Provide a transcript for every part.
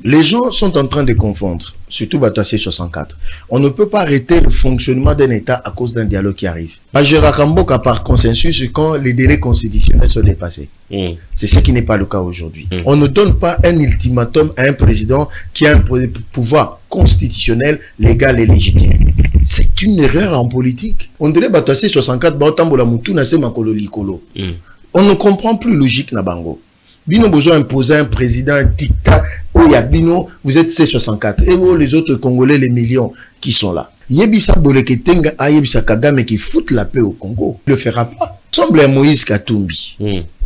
Les gens sont en train de confondre, surtout Batassé 64. On ne peut pas arrêter le fonctionnement d'un État à cause d'un dialogue qui arrive. Majora Kamboka par consensus quand les délais constitutionnels sont dépassés. C'est ce qui n'est pas le cas aujourd'hui. On ne donne pas un ultimatum à un président qui a un pouvoir constitutionnel, légal et légitime. C'est une erreur en politique. On dirait Batassé 64, on ne comprend plus logique na bango. Bino besoin d'imposer un président, un dictat, Bino, vous êtes C64. Et vous, les autres Congolais, les millions qui sont là. Yebisa Boleketenga, Yebisa Kagame qui fout la paix au Congo. Il ne le fera pas. Semble à Moïse Katumbi.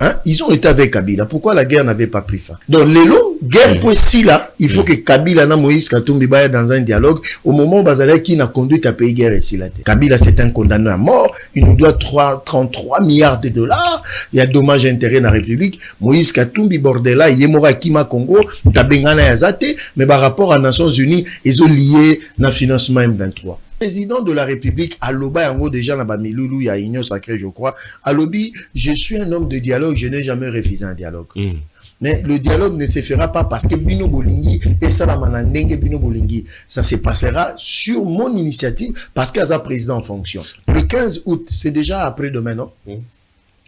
Hein? Ils ont été avec Kabila. Pourquoi la guerre n'avait pas pris fin? Donc, les lots, guerre pour si là, il faut que Kabila et Moïse Katumbi baillent dans un dialogue. Au moment où Bazalé qui n'a conduit à payer guerre ici là. Kabila, c'est un condamné à mort. Il nous doit 33 milliards de dollars. Il y a dommage intérêt dans la République. Moïse Katumbi, Bordela, Yemora Kima Congo, Tabengana Yazate, mais par rapport aux Nations Unies, ils ont lié dans financement M23. Président de la République, Aloba Yango déjà dans Bamiloulou, il y a Union Sacrée, je crois. Alobi, je suis un homme de dialogue, je n'ai jamais refusé un dialogue. Mais le dialogue ne se fera pas parce que Bino Bolingi et Salamanandenge Bino Bolingi, ça se passera sur mon initiative parce qu'il y a un président en fonction. Le 15 août, c'est déjà après-demain, non?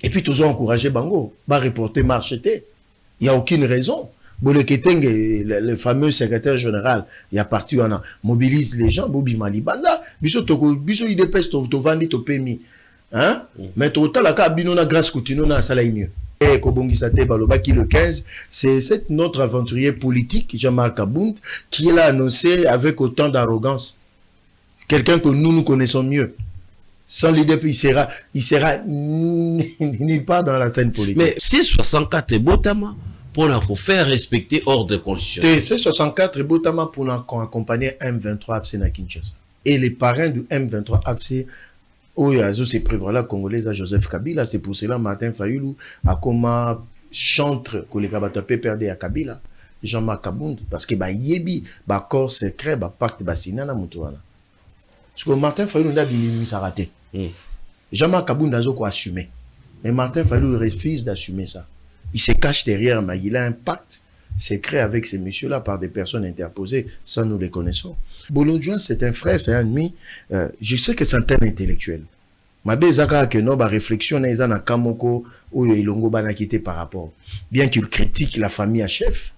Et puis, tous ont encouragé Bango, va reporter marcheté. Il n'y a aucune raison. Boleketeng, le fameux secrétaire général, il y a parti, on mobilise les gens, Bobi Malibanda, biso il dépêche Tovandi Topemi. Hein? Mais total, la cabine, na grâce continue, na sala mieux. Et Kobongisate Balobaki le 15, c'est notre aventurier politique, Jean-Marc Abound, qui l'a annoncé avec autant d'arrogance. Quelqu'un que nous connaissons mieux. Sans l'idée, il sera nulle part dans la scène politique. Mais c'est 64 et Botama. Pour faire respecter ordre constitutionnel. C'est 64 et Botama pour accompagner M23 AFC na Kinshasa. Et les parrains du M23 AFC, c'est prévoir là, Congolais à Joseph Kabila, c'est pour cela Martin Fayulu a comme chantre que les Kabatapé perdent à Kabila, Jean-Marc Abound, parce que yebi, corps secret, pacte basina na mutuana. Parce que Martin Fayulu n'a pas raté. Jean-Marc Abound a assumé. Mais Martin Fayulu refuse d'assumer ça. Il se cache derrière, mais il a un pacte secret avec ces messieurs-là par des personnes interposées, ça nous les connaissons. Bolondjoa, c'est un frère, c'est un ami. Je sais que c'est un thème intellectuel. Ma bezaka que non, réflexion, na na Kamoko, ou Ilongo Banakité par rapport. Bien qu'il critique la famille à chef,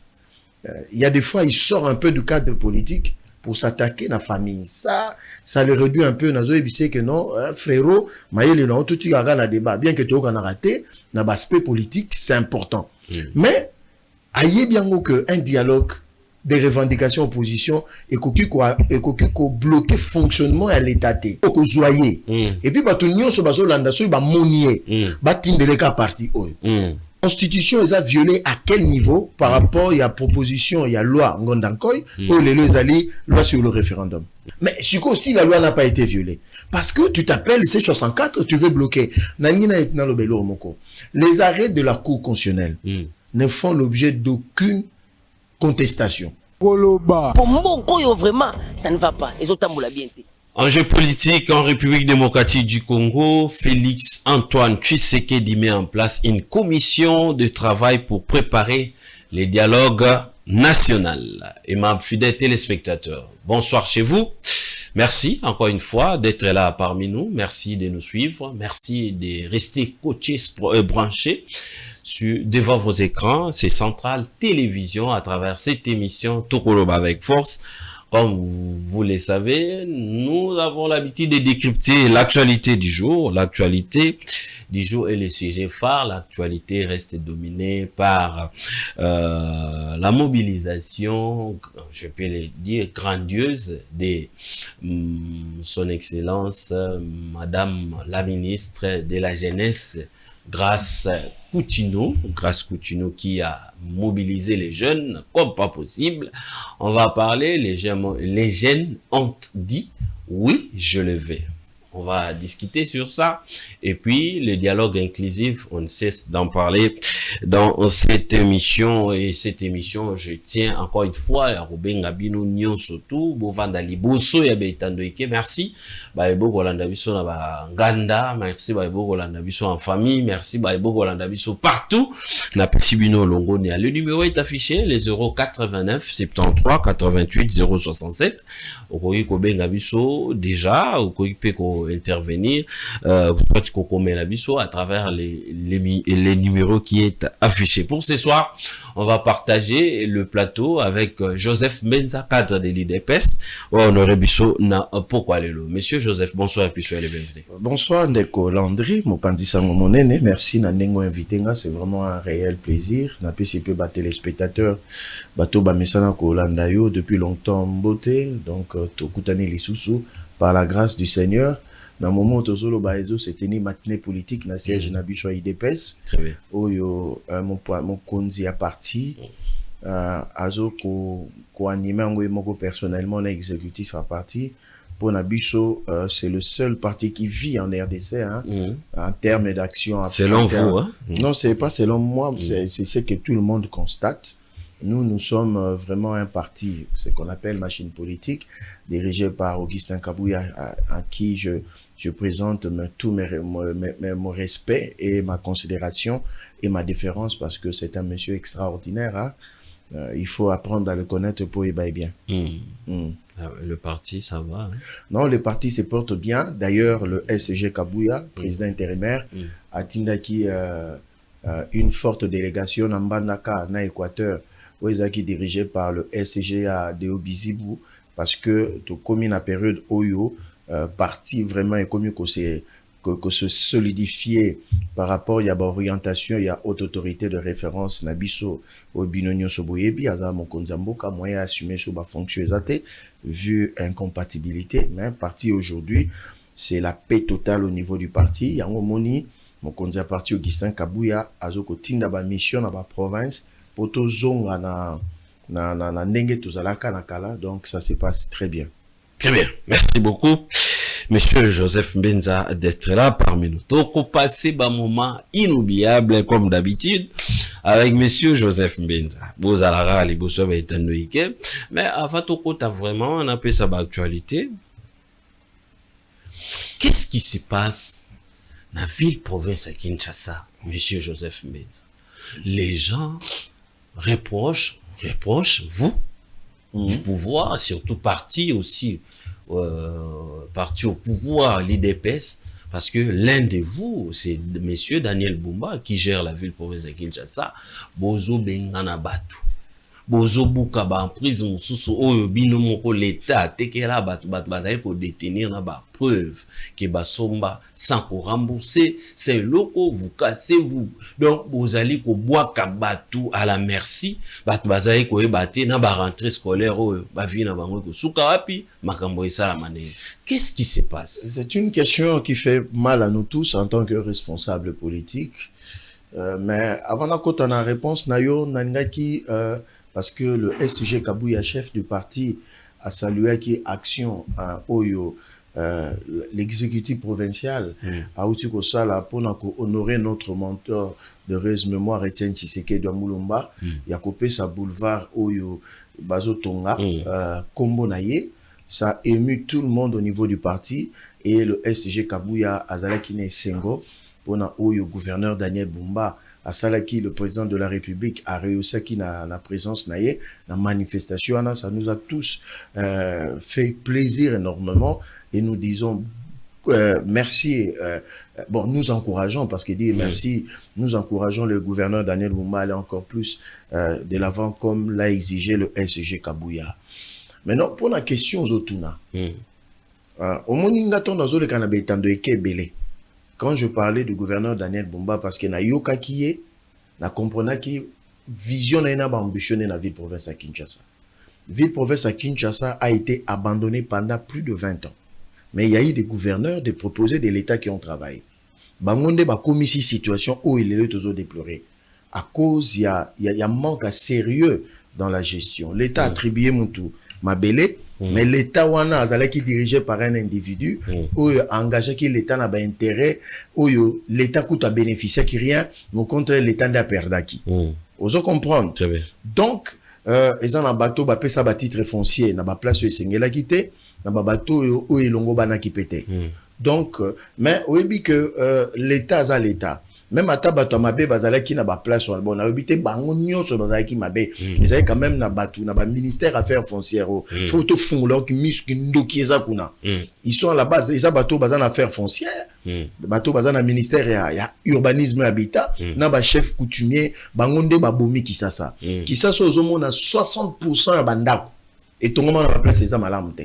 il y a des fois, il sort un peu du cadre politique pour s'attaquer à la famille. Ça le réduit un peu. Nazo ebissé que non, frérot, maïle non, tout y a débat. Bien que tu aies raté, dans l'aspect politique, c'est important. Mais, aïe bien qu'un dialogue des revendications opposition et qu'on bloque le fonctionnement à l'état. Qu'on joyeux. Et puis, bah, tout le monde se base sur bah, monier. Bah, tindeleka parti. La Constitution est violée à quel niveau par rapport à la proposition, il y a loi Ngondankoy, ou les loi sur le référendum. Mais si la loi n'a pas été violée, parce que tu t'appelles C64, tu veux bloquer. Les arrêts de la Cour constitutionnelle ne font l'objet d'aucune contestation. Pour mon vraiment, ça ne va pas. Les autres la bien. Enjeu politique en République démocratique du Congo, Félix Antoine Tshisekedi met en place une commission de travail pour préparer les dialogues nationaux. Et ma fidèle téléspectateurs, bonsoir chez vous. Merci encore une fois d'être là parmi nous. Merci de nous suivre. Merci de rester coachés, branchés devant vos écrans. C'est Centrale Télévision à travers cette émission Tokoloba avec force. Comme vous le savez, nous avons l'habitude de décrypter l'actualité du jour. L'actualité du jour est le sujet phare. L'actualité reste dominée par la mobilisation, je peux le dire, grandiose de son Excellence, Madame la Ministre de la Jeunesse, Grace Coutinho qui a mobilisé les jeunes comme pas possible. On va parler, les jeunes ont dit, oui, je le vais. On va discuter sur ça. Et puis, le dialogue inclusif, on ne cesse d'en parler dans cette émission. Et cette émission, je tiens encore une fois à Robin Gabino Nyon surtout, Bovanda Liboso ya Beitandoike. Merci. Baïbo Golanda Biso na Ganda. Merci Baïbo Golanda Biso en famille. Merci Baïbo Golanda Biso partout. Na Pesibino Longonia. Le numéro est affiché, les 089 73 88 067. Okoyi ko benga biso déjà, okoyi pe ko intervenir, soit ko komela biso à travers les numéros qui est affiché. Pour ce soir, on va partager le plateau avec Joseph Menza, cadre de l'IDPS. Honoré biso na pourquoi lelo. Monsieur Joseph, bonsoir et puis soyez les bienvenus. Bonsoir Ndeko Landry, Mopandisango Monene, merci na nengo invité nga, c'est vraiment un réel plaisir. Na pesi pe ba téléspectateurs, bato ba mesana ko landa yo depuis longtemps beauté, donc tokutani lisusu par la grâce du Seigneur. Dans le moment où tozolo ba ezo c'était ni matinée politique na siège na biso IDPS. Très bien. Oyo mon konzi a parti azo ko animer ngo moko personnellement na exécutif à parti. Pour Nabiso, c'est le seul parti qui vit en RDC, hein, en termes d'action. Selon vous, hein? Non, c'est pas selon moi, c'est ce que tout le monde constate. Nous sommes vraiment un parti, ce qu'on appelle machine politique, dirigé par Augustin Kabouya, à qui je présente tout mon respect et ma considération et ma déférence parce que c'est un monsieur extraordinaire. Hein. Il faut apprendre à le connaître pour y bailler bien. Le parti, ça va. Hein? Non, le parti se porte bien. D'ailleurs, le SG Kabouya, président intérimaire, a tindaki une forte délégation en Bandaka, en Équateur, qui est dirigé par le SG à Deo Bizibou, parce que comme une période Oyo, parti vraiment est comme que se solidifier par rapport à l'orientation, il y a haute autorité de référence, Nabiso, au binonio soboyebi, aza mokonzamboka, moyen assumer sur ma fonction exate, vu incompatibilité, mais parti aujourd'hui, c'est la paix totale au niveau du parti. Yango moni, mokonza parti Augustin Kabouya, azoko tinda ba mission na ba province, poto zonga na ndenge tozalaka na kala, donc ça se passe très bien. Très bien, merci beaucoup. Monsieur Joseph Mbenza d'être là parmi nous. Donc, on passe un moment inoubliable, comme d'habitude, avec Monsieur Joseph Mbenza. Vous allez les beaux mais avant tout, on a vraiment, on appelle ça actualité. Qu'est-ce qui se passe dans la ville province à Kinshasa, Monsieur Joseph Mbenza? Les gens reprochent vous, du pouvoir, surtout parti aussi, parti au pouvoir, l'IDPS, parce que l'un de vous, c'est monsieur Daniel Bumba, qui gère la ville province de Kinshasa, Bozo Bengana Batu. Bozo Buka ba en prison, sous oyo bino moko l'État, tekela batu bazaye pour détenir na ba preuve, que basomba sans pour rembourser, c'est loko, vous cassez vous. Donc, vous allez ko bois kabatu à la merci, batu bazaye ko ebate na ba rentrée scolaire oyo, ba vi na bango ko suka wapi, makambo isala manene. Qu'est-ce qui se passe? C'est une question qui fait mal à nous tous en tant que responsables politiques. Mais avant qu'on ait la réponse, nayo nangaki parce que le SG Kabouya, chef du parti, a salué qui action à Oyo, l'exécutif provincial, a outil ko sala pour honorer notre mentor de res mémoire Etienne Tshisekedi de Moulumba, ya kopé sa boulevard Oyo Bazo Tonga, Kombo Naye, ça a ému tout le monde au niveau du parti et le SG Kabouya Azalakine Sengo pour na Oyo gouverneur Daniel Bumba à Salaki, le président de la République, a réussi qui na présence naie, la manifestation, ça nous a tous fait plaisir énormément et nous disons merci. Bon, nous encourageons parce qu'il dit merci. Nous encourageons le gouverneur Daniel Bumba à aller encore plus de l'avant comme l'a exigé le SG Kabouya. Maintenant, pour la question Zotuna, au Moninga dans le Canada de Ekebele. Quand je parlais du gouverneur Daniel Bumba, parce qu'il y a yoka qui est, na comprena qui vision na ambitionné la ville province à Kinshasa. Ville province à Kinshasa a été abandonnée pendant plus de 20 ans. Mais il y a eu des gouverneurs, des proposés de l'État qui ont travaillé. Bangonde ba commis ici situation où il est toujours déploré. À cause il y a manque à sérieux dans la gestion. L'État a attribué mon tout. mabele mais l'état wana azala qui dirigé par un individu ou engagé qui l'état n'a pas intérêt ou l'état coûte à bénéficier qui rien au contraire l'état n'a perdu qui vous comprendre donc ils ont un bateau ba pesa ba titre foncier na ba place esengela quitté na ba bateau ou elongo bana qui pété donc mais oui que l'état a l'état même à tabato mabe bazala qui na ba place bon na obité bango nyonso bazala qui mabe ils avaient quand même na batu na ba ministère affaires foncières faut to fungolo qui miski ndoki eza kuna ils sont à la base ils bateau bazana affaires foncières bateau bazana ministère ya urbanisme et habitat na ba chef coutumier bango nde ba bomi kisasa ozomona 60% ya bandako et tongoma na place eza malamu te.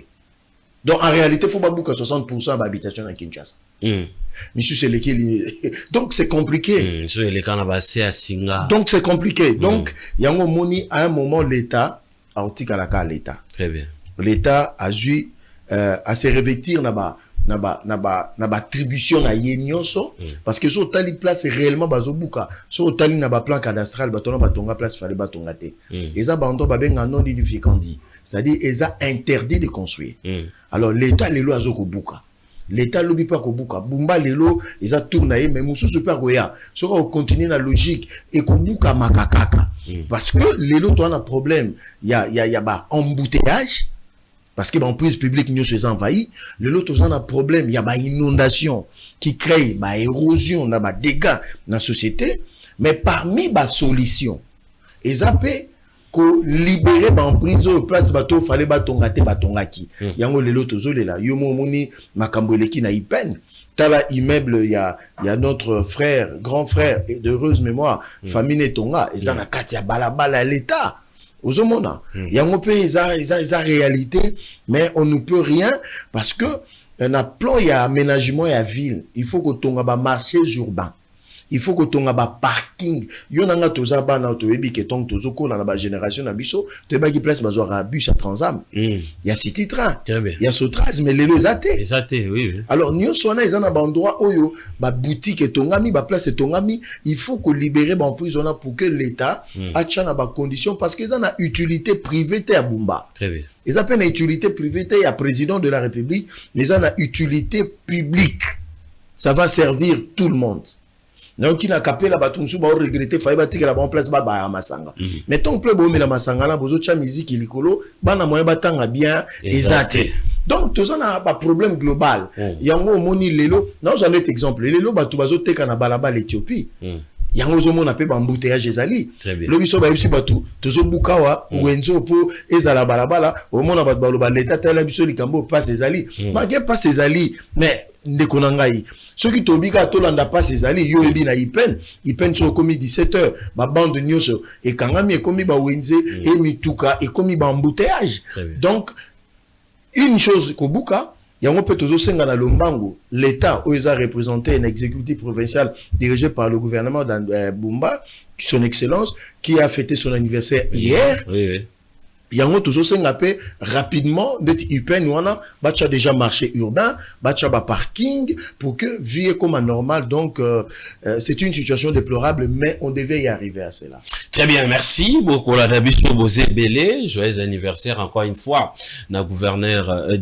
Donc en réalité faut pas bouquer 60% d'habitation à Kinshasa. Monsieur c'est lequel donc c'est compliqué. Donc c'est compliqué. Donc il y a un moment à un moment l'état a otika la ka l'état. Très bien. L'état a dû à se revêtir na attribution à yenyoso parce que so tali place réellement bazobuka so tali na ba plan cadastral batona batonga place fallait batonga te. Eza bando babenga non edificandi. C'est-à-dire ils ont interdit de construire. Alors l'état les lois azoko buka. L'état lobi pas ko buka. Bumba les lois ils ont tourné mais musu super goya. So on continue la logique et ko buka makakaka. Parce que les lois ont un problème. Il y a ba embouteillage parce que en prise publique nous se envahi. Les lois ont un problème. Il y a ba inondation qui crée ba érosion, na ba dégâts dans la société. Mais parmi ba solutions, ils appellent ko libérer en prison place bateau fallait batonga te batonga ki yango lelo tozolela yo moni makambo eleki na ipen tala immeuble ya notre frère grand frère et d'heureuse mémoire famille tonga eza na kati ya balabala l'état ozomona yango pe eza réalité mais on ne peut rien parce que na plan ya aménagement ya ville il faut que tonga ba marché urbain. Il faut que ton ba parking yo nanga toza bana to ebi ke ton tozo ko na ba génération na biso to ba ki place bazo ra bus à Transam il y a City Train il y a Sotraz mais les athées oui alors nous sona ils en a ba endroit oyo ba boutique et tongami ba place et tongami il faut que libérer ba emprisonner pour que l'état acha na ba condition parce que ils en a utilité privée à Bumba très bien ils appellent utilité privée à président de la République mais ils en a utilité publique ça va servir tout le monde. Donc il a capé la batou musu ba regretter fallait batika la bonne place ba masanga mais ton peu bo la masanga la bozo cha musique likolo bana moyen batanga bien ezate donc tout ça n'a pas problème global yango moni lelo na vous avez exemple lelo batou bazo teka na balaba l'Éthiopie yango zo mona pe bambouteillage ezali le biso ba yebisi batou tozo bukawa wenzo po ezala balabala au mona batou baloba l'état tala biso likambo passe ezali malgré passe ezali mais ndeko na ngai ceux qui tobika tolanda pas ces alliés yo ebi na ipen so komi 17h ba bande nyoso et kangami e komi ba wenze et mituka et komi ba embouteillage donc une chose ko buka yango pe tozo senga na lombango l'état où ils a représenté un exécutif provincial dirigé par le gouvernement Bumba son excellence qui a fêté son anniversaire hier yango tozo senga pe rapidement d'être ipen wana bacha déjà marché urbain bacha ba parking pour que vie comme normal donc c'est une situation déplorable mais on devait y arriver à cela. Très bien, merci beaucoup la Dabiso Bozé Belé, joyeux anniversaire encore une fois na gouverneur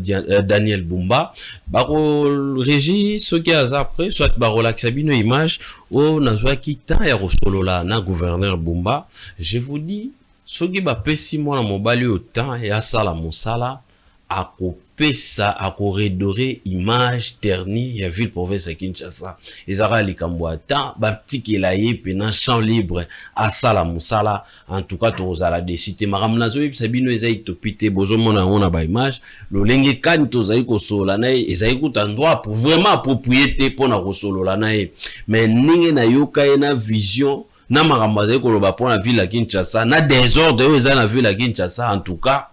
Daniel Bumba. Baro régie ce qui a après soit baro la Sabino image au nazwa kita ya rosolola na gouverneur Bumba. Je vous dis soki ba pesi mona mobali autant ya sala mosala akopesa akoredore image ternie ya ville province ya Kinshasa ezara likambo ata batikela ye pena champ libre à sala mosala en tout cas tozala décité makamna zo yebisa bino eza itopite bozomona ngona ba image lolenge kani tozali kosola na ye ezali kuta droit pour vraiment propriété pona kosolola na ye mais ninge na yoka ye na vision na makambaze koloba pour la ville à Kinshasa na désordre eza na ville à Kinshasa en tout cas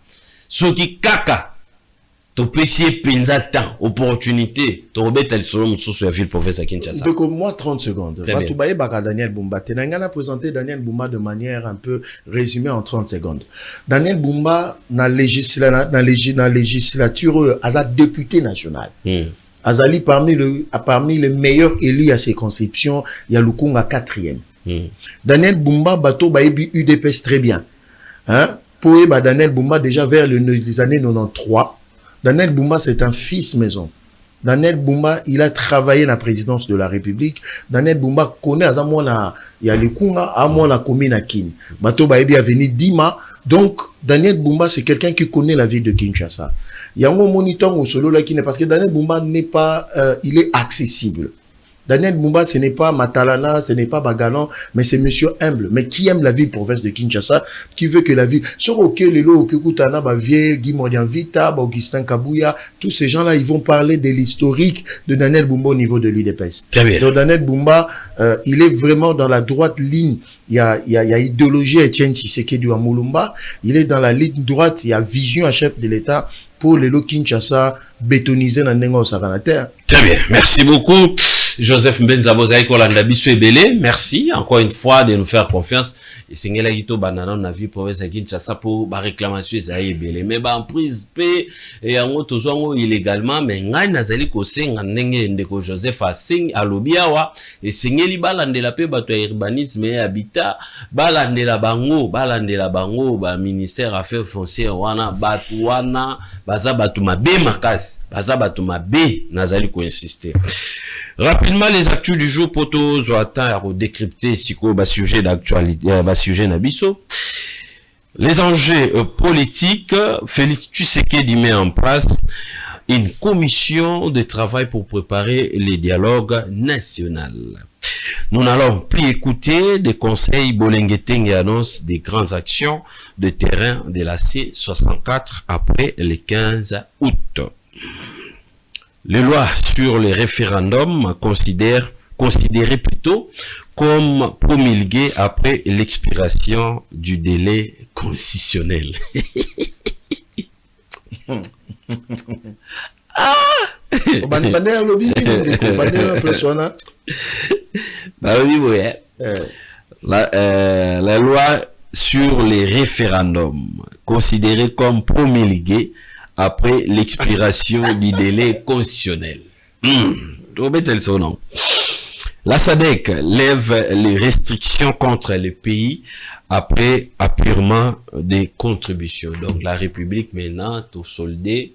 soki kaka to pesier penza temps opportunité to robeta lisolo mususu ya ville province à Kinshasa. Donc moi 30 secondes. Batu baye baka Daniel Bumba tenanga présenter Daniel Bumba de manière un peu résumée en 30 secondes. Daniel Bumba na législature aza député national. Azali parmi les meilleurs élus à ses conceptions, il y a Lukunga 4e. Daniel Bumba bato bayebi UDPS très bien. Hein? Poé, Daniel Bumba, déjà vers les années 93, Daniel Bumba, c'est un fils maison. Daniel Bumba, il a travaillé dans la présidence de la République. Daniel Bumba connaît à moi il y a le Kunga, à moi la commune à Kin. Bato Baebi a venu Dima. Donc, Daniel Bumba, c'est quelqu'un qui connaît la ville de Kinshasa. Il y a un moniteur au solo là qui n'est parce que Daniel Bumba n'est pas, il est accessible. Daniel Bumba, ce n'est pas Matalana, ce n'est pas Bagalan, mais c'est monsieur humble, mais qui aime la ville province de Kinshasa, qui veut que la ville, sur auquel les lots, Kekutana, Bavier, Guy Modian Vita, Augustin Kabouya, tous ces gens-là, ils vont parler de l'historique de Daniel Bumba au niveau de l'UDPS. Donc Daniel Bumba, il est vraiment dans la droite ligne. Il y a idéologie Etienne Tshisekedi à Moulumba. Il est dans la ligne droite, il y a vision à chef de l'État pour les lots Kinshasa bétonisés dans Nengo Saranataire. Très bien, merci beaucoup. Joseph Mbenzabozaï Kolanda Bissou Ebele, merci encore une fois de nous faire confiance. Et c'est ngela yito banana na vie province à Kinshasa pour ba réclamation ezali ebele. Mais ba en prise pe et yango tozwango illégalement mais ngai nazali ko senga ndenge ndeko Joseph asing alobiawa et sengeli balandela pe bato ya urbanisme et habitat balandela bango ba ministère affaires foncières wana batu wana baza batu mabe makasi baza batu mabe nazali ko insister. Rapidement, les actus du jour, poto, à décrypter, sujet d'actualité, sujet nabiso. Les enjeux politiques, Félix Tshisekedi met en place une commission de travail pour préparer les dialogues nationaux. Nous n'allons plus écouter des conseils Bolengeteng et annonce des grandes actions de terrain de la C64 après le 15 août. Les lois sur les référendums considérées plutôt comme promulguées après l'expiration du délai constitutionnel. La loi sur les référendums considérées comme promulguées après l'expiration du délai constitutionnel. La SADC lève les restrictions contre les pays après apurement des contributions. Donc la République maintenant, tout soldé,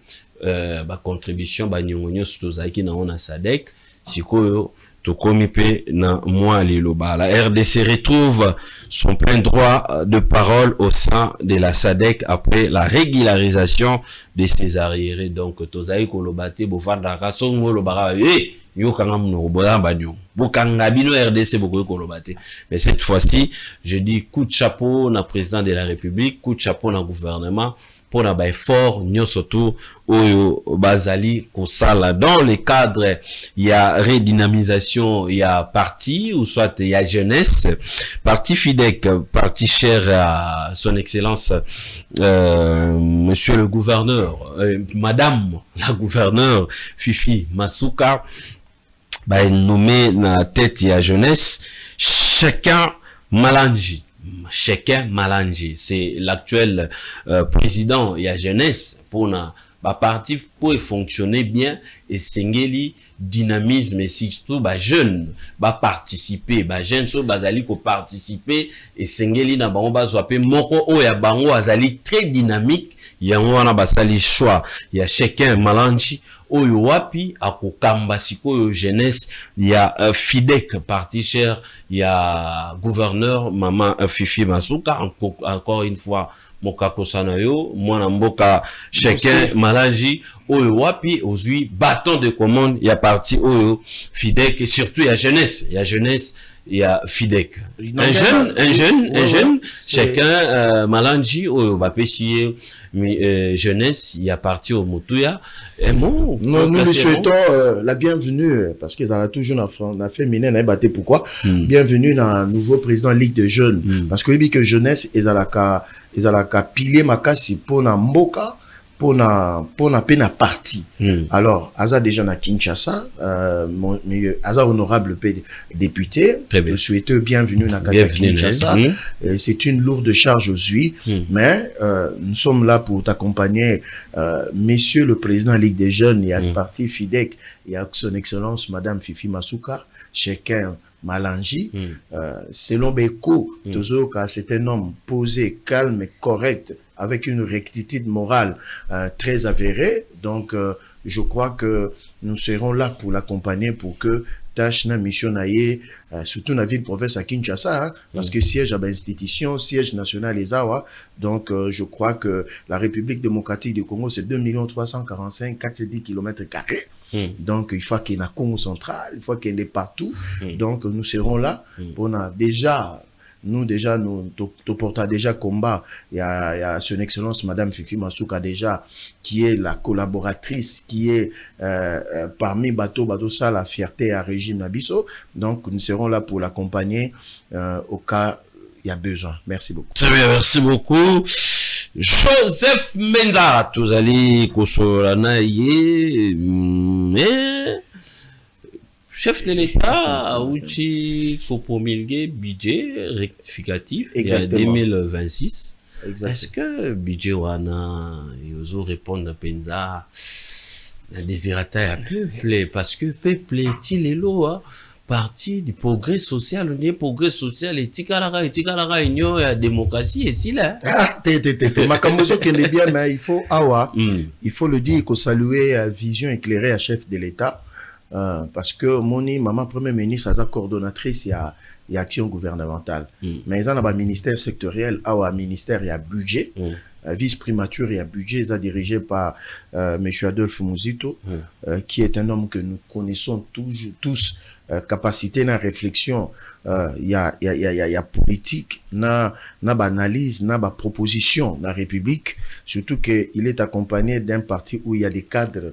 contribution, nyongonyo sutozaki na ona SADC, sikoyo tout comipé na moi liloba. La RDC retrouve son plein droit de parole au sein de la SADC après la régularisation de ses arriérés. Donc, tozaï kolobate bofanda kasongo lobara yo kanga mno bolamba nyo. Bokanga bino RDC boko kolobate. Mais cette fois-ci, je dis coup de chapeau na président de la République, coup de chapeau na gouvernement pour na effort nyosoto oyo bazali kosala dans le cadre il y a redynamisation il y a parti ou soit il y a jeunesse parti FIDEC parti cher à son excellence monsieur le gouverneur madame la gouverneure Fifi Masuka nommé na tête il y a jeunesse chacun Malangi. C'est l'actuel président et la jeunesse pour na parti pour fonctionner bien et sengeli dynamisme et surtout jeune participer jeune so bazali ko participer et sengeli na bango bazwape moko o ya bango azali très dynamique yango wana basali choix ya chacun Malangi oyo wapi akokamba sikoyo jeunesse ya FIDEC parti cher ya gouverneur maman Fifi Masuka encore une fois mokako sanayo mwana mboka chacun Malangi oyo wapi ozui bâton de commande ya parti oyo FIDEC et surtout ya jeunesse il y a FIDEC. Un jeune, chacun Malangi oyo bapesiye jeunesse, il y a parti au Moutouya. Nous lui souhaitons la bienvenue, parce qu'ils ont toujours fait mine, pourquoi? Bienvenue dans un nouveau président Ligue de Jeunes. Parce que que jeunesse, ils ont la pilier makasi pour na mboka, pour na pena parti. Alors, Aza déjà na Kinshasa, Aza honorable député, je souhaite bienvenue na Kinshasa. C'est une lourde charge aux yeux, mais nous sommes là pour t'accompagner, Monsieur le président Ligue des Jeunes, il y a le parti FIDEC, il y a son excellence Madame Fifi Masuka, chacun Malangi, selon Beko, c'est un homme posé, calme et correct avec une rectitude morale très avérée. Donc, je crois que nous serons là pour l'accompagner pour que tâche na mission naie surtout na ville province à Kinshasa hein, parce que siège à l'institution, siège national les awa. Donc je crois que la République démocratique du Congo c'est 2 345 410 km². Donc il faut qu'il y ait un Congo central, il faut qu'il y ait partout. Donc nous serons là pour nous portons déjà combat. Il y a son excellence Madame Fifi Masuka déjà, qui est la collaboratrice, qui est parmi bateau ça la fierté à régime Nabiso. Donc nous serons là pour l'accompagner au cas il y a besoin. Merci beaucoup. Très bien, merci beaucoup. Joseph Menza, tous allez Kosolana mais chef de l'État a outil pour promulguer budget rectificatif il y a 2026. Exactement. Est-ce que budget wana yozo répondre à Penza la désirata ya peuple parce que peuple est-il élo parti du progrès social, on est progrès social et tikalaga union et démocratie et si là. Makamozo qui est bien mais il faut il faut le dire, il faut saluer vision éclairée à chef de l'État. Parce que moni maman premier ministre a coordonnatrice il y a action gouvernementale mais ils ont un ministère sectoriel un ministère il y a budget vice primature il y a budget ils ont dirigé par monsieur Adolphe Muzito qui est un homme que nous connaissons tous capacité na réflexion il y a politique na analyse na proposition na République surtout que il est accompagné d'un parti où il y a des cadres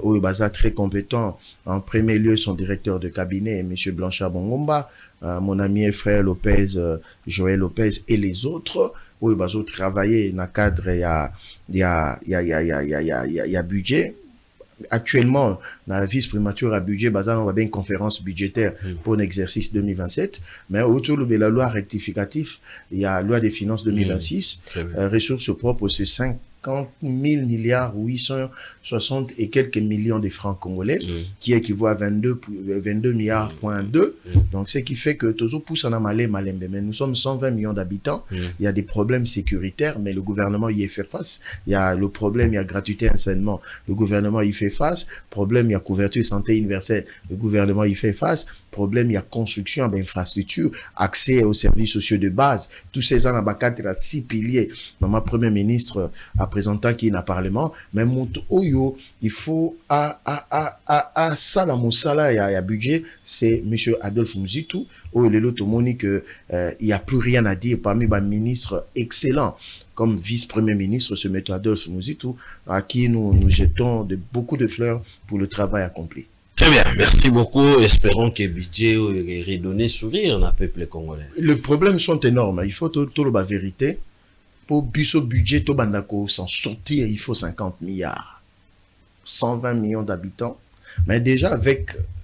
où il est très compétent. En premier lieu son directeur de cabinet monsieur Blanchard Bongomba, mon ami et frère Lopez Joël Lopez et les autres où il va travailler dans le cadre il y a budget. Actuellement, dans la vice primature à budget, on va bien une conférence budgétaire pour l'exercice 2027. Mais autour de la loi rectificative, il y a la loi des finances 2026, ressources propres, c'est 50 000 milliards 860 et quelques millions de francs congolais, qui équivaut à 22 milliards point 2. Donc, ce qui fait que Tozo pousse en amalé malembe. Mais nous sommes 120 millions d'habitants. Il y a des problèmes sécuritaires, mais le gouvernement y fait face. Il y a le problème, il y a gratuité enseignement. Le gouvernement y fait face. Problème, il y a couverture santé universelle. Le gouvernement y fait face. Problème, il y a construction d'infrastructures, accès aux services sociaux de base. Tous ces ans, il y a 6 piliers. Maman Premier ministre a présenté qui est dans le Parlement. Mais Oyo, il faut ça la moussala il y a budget, c'est monsieur Adolphe Muzitu. Oh, il est l'autre monique il n'y a plus rien à dire parmi les ministres excellents. Comme vice-premier ministre, ce monsieur Adolphe Muzitu, à qui nous jetons beaucoup de fleurs pour le travail accompli. Très bien, merci beaucoup. Espérons que le budget est redonné sourire dans le peuple congolais. Les problèmes sont énormes. Il faut tout la vérité. Pour biso budget, tout bandako s'en sortir, il faut 50 milliards. 120 millions d'habitants. Mais déjà,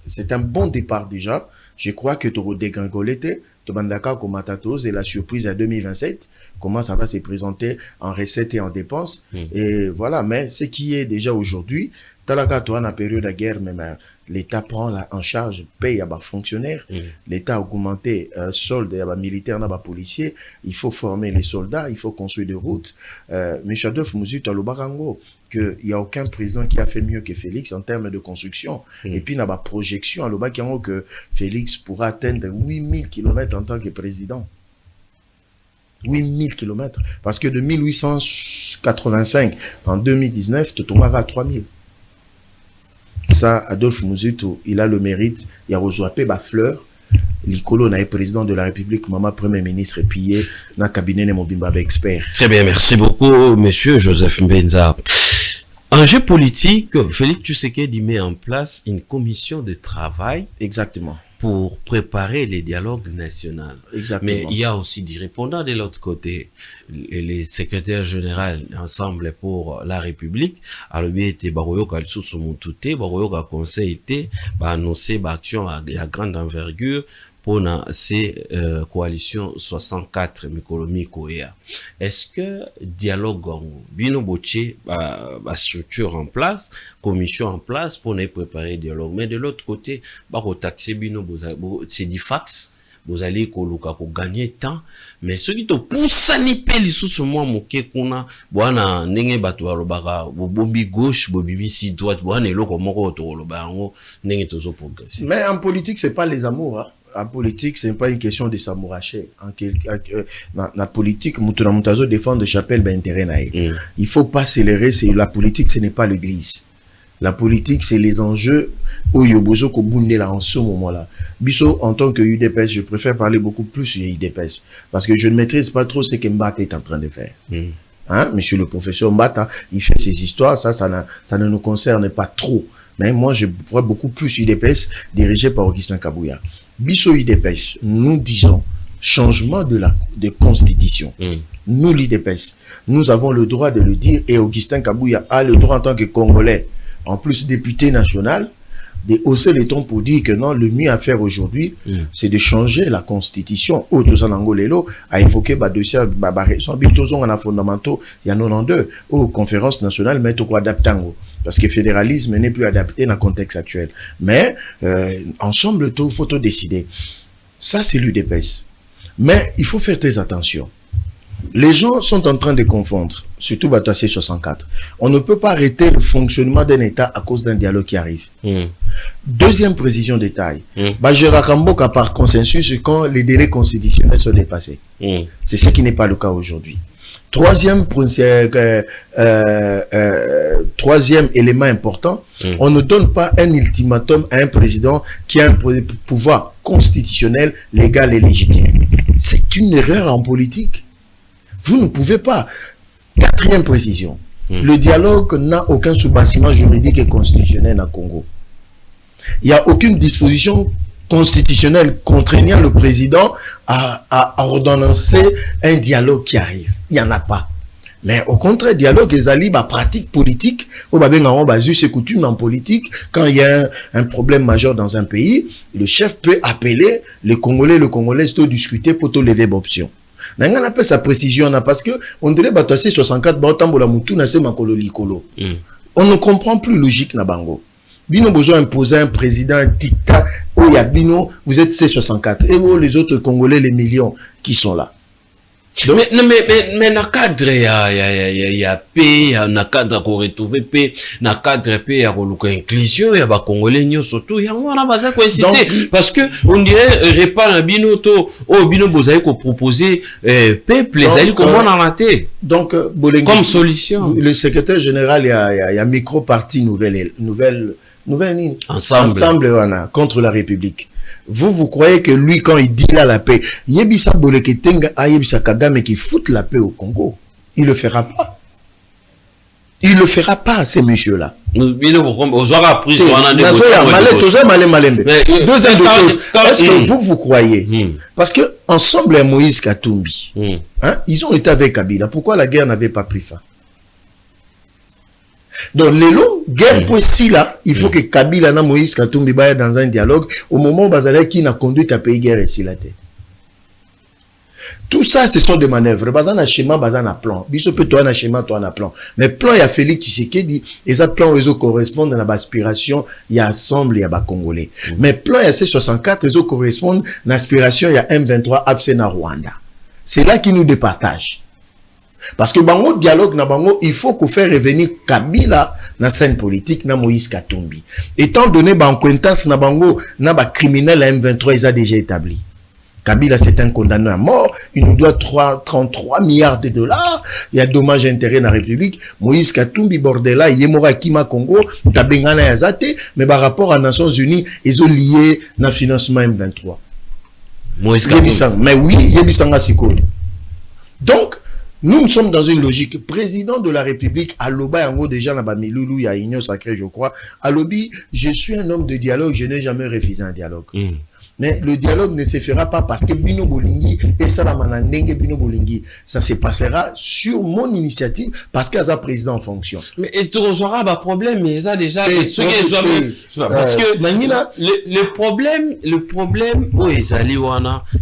c'est un bon départ déjà. Je crois que tu redégringolé, tu bandaka comme Matatos et la surprise à 2027, comment ça va se présenter en recettes et en dépenses. Et voilà, mais ce qui est déjà aujourd'hui, Talaka, toi, dans la période de guerre, même l'État prend en charge, paye à bas fonctionnaires. L'État a augmenté solde à bas militaires, à bas policiers. Il faut former les soldats, il faut construire des routes. Monsieur Adolphe Muzitu, qu'il n'y a aucun président qui a fait mieux que Félix en termes de construction. Et puis, il y a une projection à l'Obakango que Félix pourra atteindre 8000 km en tant que président. 8000 km. Parce que de 1885 en 2019, tu tomberas à 3000. Ça, Adolphe Muzitu, il a le mérite, il a reçu ma fleur. L'Icolo est président de la République, maman premier ministre, et puis dans le cabinet de Mobimba expert. Très bien, merci beaucoup, monsieur Joseph Mbenza. Enjeu politique, Félix Tshisekedi met en place une commission de travail. Exactement. Pour préparer les dialogues nationaux. Exactement. Mais il y a aussi des répondants de l'autre côté. Les secrétaires généraux ensemble pour la République, alors bien été baroyoka sous mon touté, baroyoka conseil été, annoncer action à grande envergure pour ces coalitions 64 Mikolomi-Koea. Est-ce que dialogue bino boche structure en place, commission en place pour ne préparer dialogue, mais de l'autre côté, taxer bino c'est du fax, vous allez koluka ko gagner temps mais ce qui te pousse ni peli sous moi moke kuna bwana ndenge bato balobaka bombi gauche bobibi si droite bwana eloko moko to loba ngo ndenge tozo progresser. Mais en politique c'est pas les amours, hein. En politique c'est pas une question de s'amouracher. En politique mutuna mutazo défendre chapelle ben intérêt nae. Il faut pas s'élever, c'est la politique, ce n'est pas l'église. La politique, c'est les enjeux où Yobozo Kobundela en ce moment-là. Bisso, en tant que UDPS, je préfère parler beaucoup plus de UDPS. Parce que je ne maîtrise pas trop ce que Mbata est en train de faire. Hein, monsieur le professeur Mbata, il fait ses histoires, ça ne nous concerne pas trop. Mais moi, je vois beaucoup plus UDPS dirigé par Augustin Kabouya. Bisso UDPS, nous disons changement de constitution. Nous, l'UDPS, nous avons le droit de le dire et Augustin Kabouya a le droit en tant que Congolais, en plus député national, de hausser les tons pour dire que non, le mieux à faire aujourd'hui, c'est de changer la constitution. Autosan Angolelo a évoqué dossier raison bitozon en fondamentaux, il y a 92 aux conférences nationales mais quoi adaptango parce que le fédéralisme n'est plus adapté dans le contexte actuel. Mais ensemble tout faut tout décider. Ça c'est l'UDPS. Mais il faut faire très attention. Les gens sont en train de confondre, surtout Batassé 64. On ne peut pas arrêter le fonctionnement d'un État à cause d'un dialogue qui arrive. Deuxième précision de taille. Bajera Kamboka par consensus quand les délais constitutionnels sont dépassés. C'est ce qui n'est pas le cas aujourd'hui. Troisième élément important, on ne donne pas un ultimatum à un président qui a un pouvoir constitutionnel, légal et légitime. C'est une erreur en politique. Vous ne pouvez pas. Quatrième précision. Le dialogue n'a aucun sous-bassement juridique et constitutionnel à Congo. Il n'y a aucune disposition constitutionnelle contraignant le président à ordonnancer un dialogue qui arrive. Il n'y en a pas. Mais au contraire, dialogue et zaliba pratique politique, au c'est coutume en politique, quand il y a un problème majeur dans un pays, le chef peut appeler le Congolais de discuter pour te lever l'option. On appelle sa précision parce que on dirait batosser 64 on ne comprend plus logique na bango. Bino besoin imposer un président dictat où Bino vous êtes C64 et vous les autres Congolais les millions qui sont là. Donc, mais na cadre ya paix, na cadre ko retrouver paix, na cadre paix ya koluka inclusion ya ba Congolais nyo surtout ya on a besoin ko insister parce que on dirait repas na bino to o bino bozai ko proposer peuple les ali comment on a été donc comme solution le secrétaire général il y a micro parti nouvelle ensemble contre la République. Vous croyez que lui, quand il dit là la paix, Yebisa Boleketenga a Yebisa Kagame qui fout la paix au Congo. Il le fera pas. Il le fera pas, ces messieurs-là. Deuxième chose, est-ce que vous croyez? Parce que ensemble, à Moïse Katumbi, ils ont été avec Kabila. Pourquoi la guerre n'avait pas pris fin? Donc, l'élo, guerre pour si là, il faut que Kabila et Moïse Katumbi baillent dans un dialogue au moment où Bazalé qui n'a conduit à payer guerre et si la tête. Tout ça, ce sont des manœuvres. Bazana schéma, bazana plan. Biso peut toi un schéma, toi un plan. Mais plan, il y a Félix Tshisekedi, et ça plan, ils correspondent à l'aspiration, il y a Ensemble, il y a bas Congolais. Mais plan, il y a C64, ils correspondent à l'aspiration, il y a M23, Absena Rwanda. C'est là qui nous départage. Parce que bango dialogue na bango, il faut qu'on fasse revenir Kabila na scène politique na Moïse Katumbi. Étant donné banquentance na bango na ba criminel à M23 ils a déjà établi. Kabila c'est un condamné à mort, il nous doit 33 milliards de dollars, il y a dommage intérêt dans la République. Moïse Katumbi bordela yemora kima Congo, tabengana yazate, mais par rapport à Nations Unies, ils ont lié na financement M23. Moïse Katumbi. Mais oui, yebisanga siko. Donc nous sommes dans une logique. Président de la République, Aloba Yango déjà na Bamiloulou, il y a Union Sacrée, je crois. Alobi, je suis un homme de dialogue, je n'ai jamais refusé un dialogue. Mais le dialogue ne se fera pas parce que Bino Bolingi et Salamanandenge Bino Bolingi, ça se passera sur mon initiative parce qu'il y a un président en fonction. Mais tu auras un problème, mais ça déjà, parce que le problème, où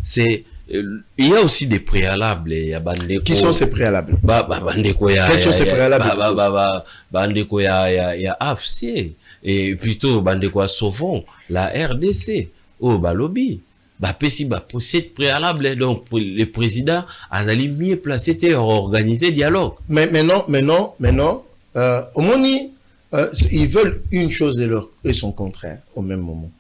c'est il y a aussi des préalables. Qui sont ces préalables? Quels sont ces préalables? Il y a AFC et plutôt Bandeko Sauvon, la RDC, au Balobi. pesi ba procédure préalable, donc le président azali mieux placé à organiser dialogue. Mais maintenant, au moins, ils veulent une chose et son contraire au même moment.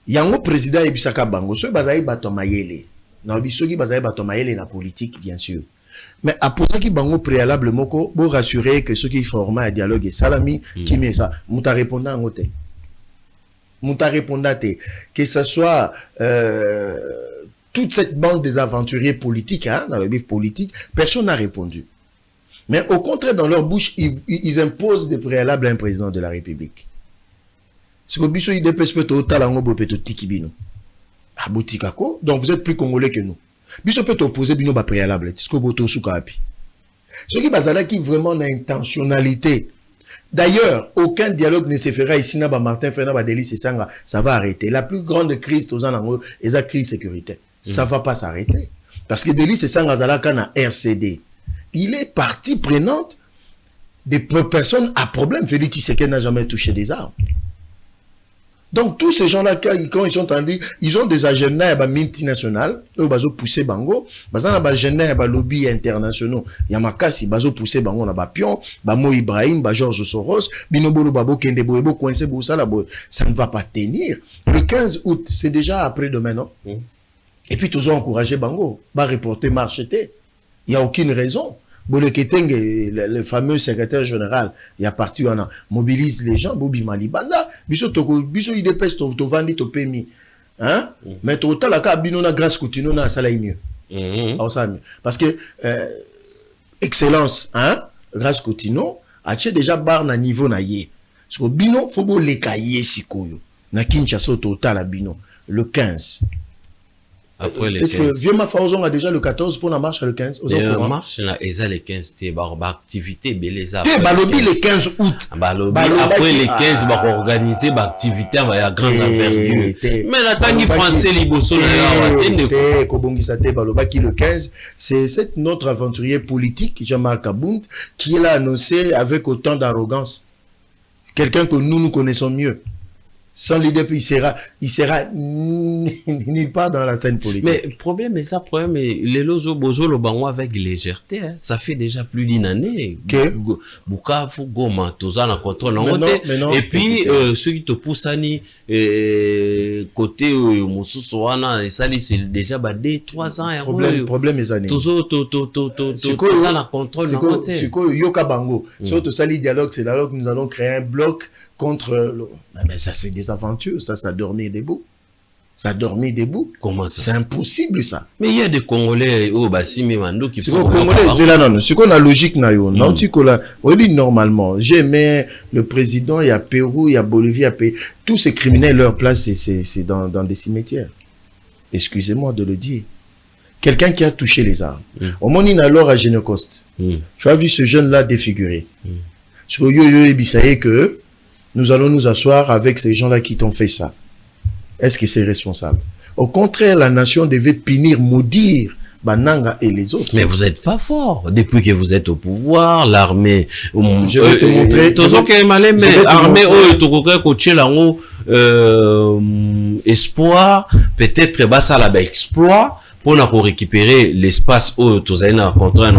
Yango président ebisaka bango, so bazali bato mayele. Na bisoki bazali bato mayele na politique bien sûr. Mais à poser qui bango préalable moko, pour rassurer que ceux qui forment un dialogue et salami qui met ça, muta répondant en côté. Mouta répondate, que ce soit toute cette bande des aventuriers politiques, hein, dans le bif politique, personne n'a répondu. Mais au contraire, dans leur bouche, ils imposent des préalables à un président de la République. C'est que biso il dépêche peut au talango bo peut tikibino. Aboutikako, donc vous êtes plus congolais que nous. Biso peut opposer bino ba préalable, c'est que boto sukapi. Ce qui bazala qui vraiment l'intentionnalité. D'ailleurs, aucun dialogue ne se fera ici, Martin Fernand Délice Sanga, ça va arrêter. La plus grande crise, c'est la crise sécuritaire. Ça va pas s'arrêter. Parce que Délice Sanga Zalaka na RCD. Il est partie prenante des personnes à problème. Félix Tshisekedi n'a jamais touché des armes. Donc, tous ces gens-là, quand ils sont tendus, ils ont des agendas multinationales, ils ont poussé Bango, ils ont des agendas lobby internationaux, Yamakasi, ils ont poussé Bango, na Pion, Mo Ibrahim, Georges Soros, Binobolo Babo Kende Boebo, Coincé Boussala, ça ne va pas tenir. Le 15 août, c'est déjà après-demain, non? Et puis, tous ont encouragé Bango, va reporter marcheté. Il n'y a aucune raison. Boleketeng, le fameux secrétaire général, il y a parti, on mobilise les gens, Bobi Malibanda, biso il dépêche to vandi to pemi. Hein? Mais total la bino na grâce continue na sala mieux. Parce que excellence, hein? Grâce continue, a déjà bar na niveau na yé. Parce que bino faut bo le cahier sikoyo. Na Kinshasa total à bino le 15. Après le est-ce 15. que Viema Faozon a déjà le 14 pour la marche le 15? La marche na eza le 15 te ba activité beleza. Te balobi le 15 août. Balobi après le 15 ba organiser ba activité ya grande envergure. Mais la tangi français liboso na ya te ko bongisa te balobaki le 15, c'est cet notre aventurier politique Jean-Marc Abound qui l'a annoncé avec autant d'arrogance. Quelqu'un que nous connaissons mieux. Sans l'idée, il sera nulle part dans la scène politique. Mais le problème est ça, les lozo bozo le bango avec légèreté, hein. Ça fait déjà plus d'une année. Bukavu, Goma, Toza, la contrôle en et puis, ceux qui te poussent à ni, côté, Moussousouana, et ça, c'est déjà, 3 ans, problème est années. Toza, la contrôle en côté. C'est quoi, Yoka Bango. Sur tout ça, le dialogue, c'est alors que nous allons créer un bloc contre mais ça, c'est des aventures, ça dormit debout. Ça dormit debout. Comment ça? C'est impossible, ça. Mais il y a des Congolais, Bassimi Mando, qui font... Congolais, c'est là, non. C'est qu'on a logique, non. On dit normalement, j'aimais le président, il y a Pérou, il y a Bolivie, il y a pays. Tous ces criminels, leur place, c'est dans des cimetières. Excusez-moi de le dire. Quelqu'un qui a touché les armes. Au moment où alors à Génocoste, tu as vu ce jeune-là défiguré. Sur Yo-Yo et Bissaye que nous allons nous asseoir avec ces gens-là qui t'ont fait ça. Est-ce que c'est responsable? Au contraire, la nation devait punir, maudire Bananga et les autres. Mais vous n'êtes pas fort. Depuis que vous êtes au pouvoir, l'armée... Je vais te montrer... espoir, peut-être, ça là, exploit, pour récupérer l'espace où tu as un contrôle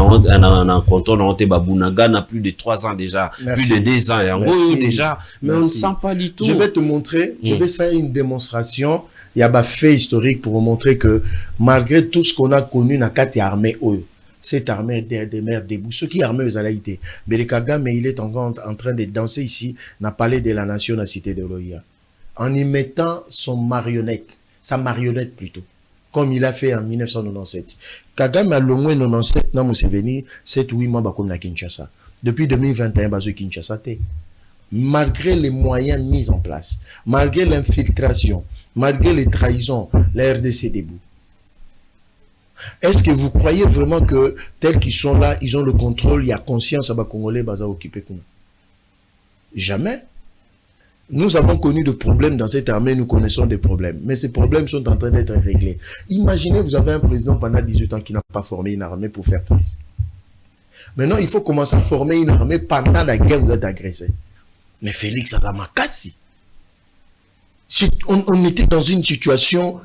Babunaga n'a plus de 3 ans déjà. Merci. Plus de 2 ans. Merci. Déjà. Mais on ne sent pas du tout. Je vais te montrer, je vais faire une démonstration. Il y a un fait historique pour vous montrer que malgré tout ce qu'on a connu dans la armée, cette armée des mers debout, ce qui est armée aux alaïtés. Mais le Kagame, il est encore en train de danser ici, n'a parlé de la nation, la cité de l'Oïa. En y mettant sa marionnette plutôt. Comme il a fait en 1997. Kagame a le moins 97 dans Museveni, 7-8 mois comme la Kinshasa. Depuis 2021, bazo Kinshasa. Malgré les moyens mis en place, malgré l'infiltration, malgré les trahisons, la RDC debout. Est-ce que vous croyez vraiment que tels qu'ils sont là, ils ont le contrôle, il y a conscience à Congolais baza occupé comme jamais. Nous avons connu de problèmes dans cette armée, nous connaissons des problèmes. Mais ces problèmes sont en train d'être réglés. Imaginez, vous avez un président pendant 18 ans qui n'a pas formé une armée pour faire face. Maintenant, il faut commencer à former une armée pendant la guerre, vous êtes agressé. Mais Félix Azamakassi, on était dans une situation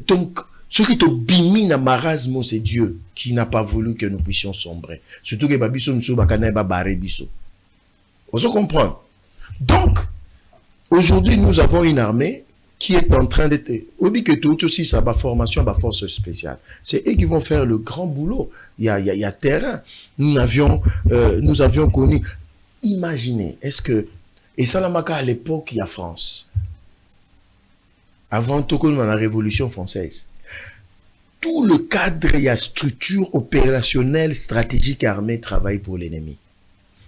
Donc, ce qui te bimine à marasme, c'est Dieu qui n'a pas voulu que nous puissions sombrer. Surtout que Babiso Mso Bakane Babare Biso. On se comprend. Donc, aujourd'hui, nous avons une armée qui est en train d'être... Obi que tout aussi, ça va formation, va force spéciale. C'est eux qui vont faire le grand boulot. Il y a terrain. Nous avions connu... Imaginez, est-ce que... Et Salamaka, à l'époque, il y a France. Avant tout comme dans la Révolution française. Tout le cadre et la structure opérationnelle, stratégique et armée travaille pour l'ennemi.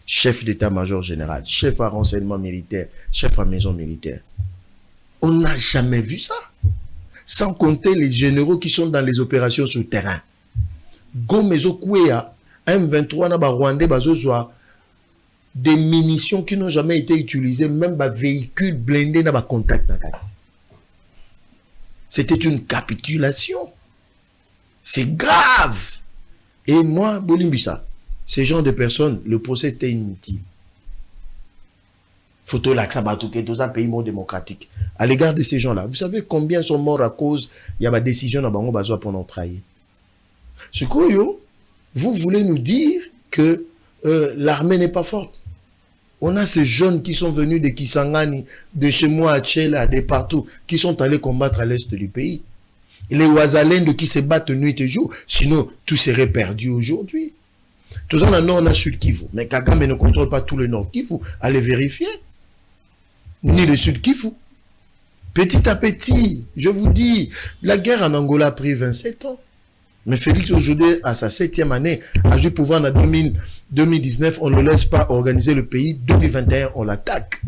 Chef d'état-major général, chef à renseignement militaire, chef à maison militaire. On n'a jamais vu ça. Sans compter les généraux qui sont dans les opérations sur terrain. Gomezo Kouéa, M23 na ba Rwandais bazozwa des munitions qui n'ont jamais été utilisées, même ba véhicules blindés na ba contact na kati. C'était une capitulation. C'est grave. Et moi, Bolimbisa, ces gens de personnes, le procès était inutile. Photo là, ça batouke dans un pays non démocratique. À l'égard de ces gens-là, vous savez combien sont morts à cause il y a ma décision dans Bango Bazoa pour nous trahir. Ce que vous voulez nous dire que l'armée n'est pas forte. On a ces jeunes qui sont venus de Kisangani, de chez moi à Tchela, de partout, qui sont allés combattre à l'est du pays. Et les Ouazalènes qui se battent nuit et jour, sinon tout serait perdu aujourd'hui. Tout ça, on a nord, on a sud Kivu. Mais Kagame ne contrôle pas tout le nord Kivu. Allez vérifier. Ni le sud Kivu. Petit à petit, je vous dis, la guerre en Angola a pris 27 ans. Mais Félix aujourd'hui, à sa 7e année, a du pouvoir en 2019, on ne laisse pas organiser le pays. 2021, on l'attaque.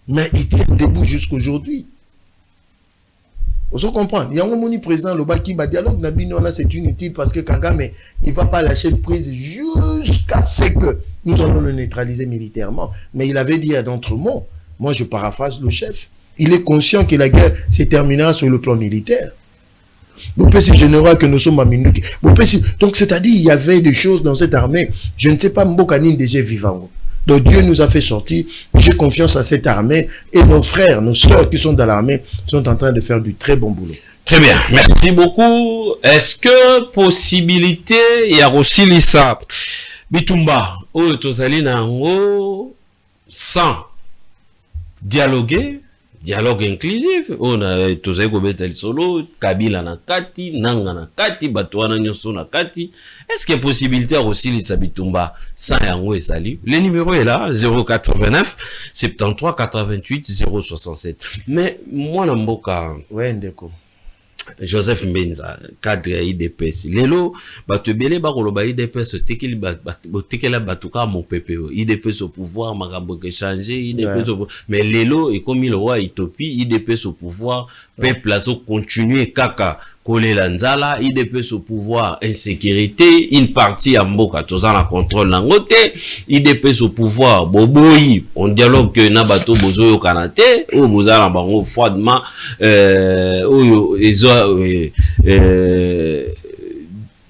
Mais il tient debout jusqu'aujourd'hui. Vous comprenez? Il y a un moment président Loba qui va dialogue là c'est inutile parce que Kagame il va pas lâcher prise jusqu'à ce que nous allons le neutraliser militairement. Mais il avait dit à d'autres mots, moi je paraphrase le chef, il est conscient que la guerre se terminera sur le plan militaire. C'est général que nous sommes à minute. Donc c'est-à-dire il y avait des choses dans cette armée, je ne sais pas Mbokanine déjà vivant. Donc Dieu nous a fait sortir, j'ai confiance à cette armée et nos frères, nos soeurs qui sont dans l'armée sont en train de faire du très bon boulot. Très bien, merci beaucoup. Est-ce que possibilité, il y a aussi l'ISA Bitumba, ou Tozali Nango, sans dialoguer, dialogue inclusif, on a Tozali Kobetel Solo, Kabila Nakati, Nanga Nakati, Batouana Nyoso Nakati. Est-ce qu'il y a possibilité aussi l'ISA Bitumba sans Yango et Sali? Le numéro est là, 089 73 88 067. Mais moi, Namboka. Ouais, Ndeko. Joseph Mbenza, cadre IDPS. Lelo, batubele bakoloba IDPS tekela batuka mon PPO. IDPS au pouvoir, makambo changer, IDPS au pouvoir. Mais lelo, et comme il roi Ethiopie, IDPS au pouvoir, peuple azo continuer kaka. Kolela Nzala, IDPS au pouvoir, insécurité, une partie à Mboka, tous en la contrôle nangote, IDPS au pouvoir, boboyi, on dialogue que nabato bozo yo kanate, ou bozala bango froidement,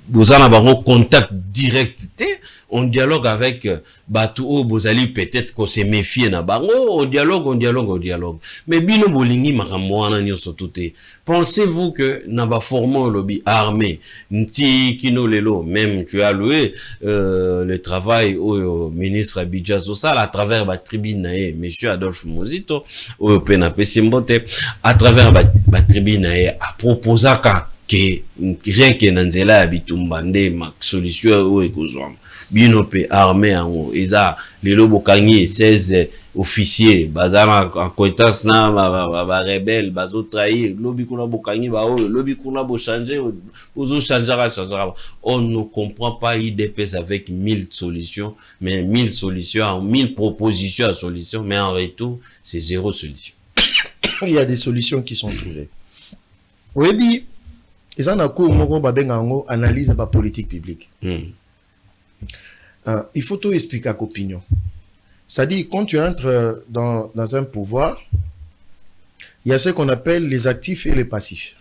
bozala bango contact direct, on dialogue avec Batou Bozali, peut-être qu'on se méfie na bango, on dialogue. Mais bino bolingi makamwana nyoso tuté. Pensez-vous que naba formant lobby armé, nti kino lelo, même tu as loué le travail au ministre Abidja Sossal à travers la tribune nae, monsieur Adolphe Mozito, au Penape Simbote, à travers la tribune nae, à proposer que rien que Nanzela Bitumba nde ma solution ou ekozwam. Binope armé en eza lelo bokangi 16 officiers bazana en contence na ba rebelle bazo trahir lobi kuna bokangi ba lobi kuna bo changer ozo changera. On ne comprend pas IDPS avec 1000 solutions, mais 1000 solutions, 1000 propositions à solutions, mais en retour c'est zéro solution. Il y a des solutions qui sont trouvées. Oui, ils en a cours moko babengango analyse de politique publique. Il faut tout expliquer à l'opinion. C'est-à-dire, quand tu entres dans un pouvoir, il y a ce qu'on appelle les actifs et les passifs.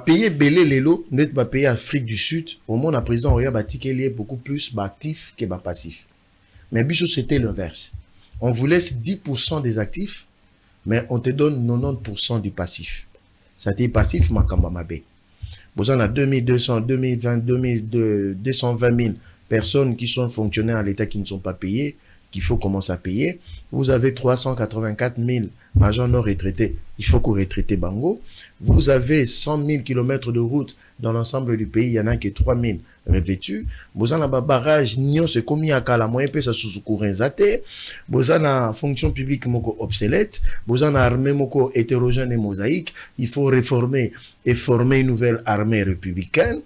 Payer belé les lots, net payer Afrique du Sud, au monde à présent, on a est beaucoup plus actifs que passifs. Mais Bichot, c'était l'inverse. On vous laisse 10% des actifs mais on te donne 90% du passif. Ça dit passif, makamba mabe. Vous en avez 2200, 2020, 220 000 personnes qui sont fonctionnaires à l'État qui ne sont pas payées, qu'il faut commencer à payer. Vous avez 384 000 agents non retraités. Il faut qu'on retraite Bango. Vous avez 100 000 km de route dans l'ensemble du pays. Il y en a que 3 000 revêtus. Vous en avez un barrage, c'est comme il y a un moyen de se courir. Vous en avez une fonction publique obsolète. Vous en avez une armée hétérogène et mosaïque. Il faut réformer et former une nouvelle armée républicaine.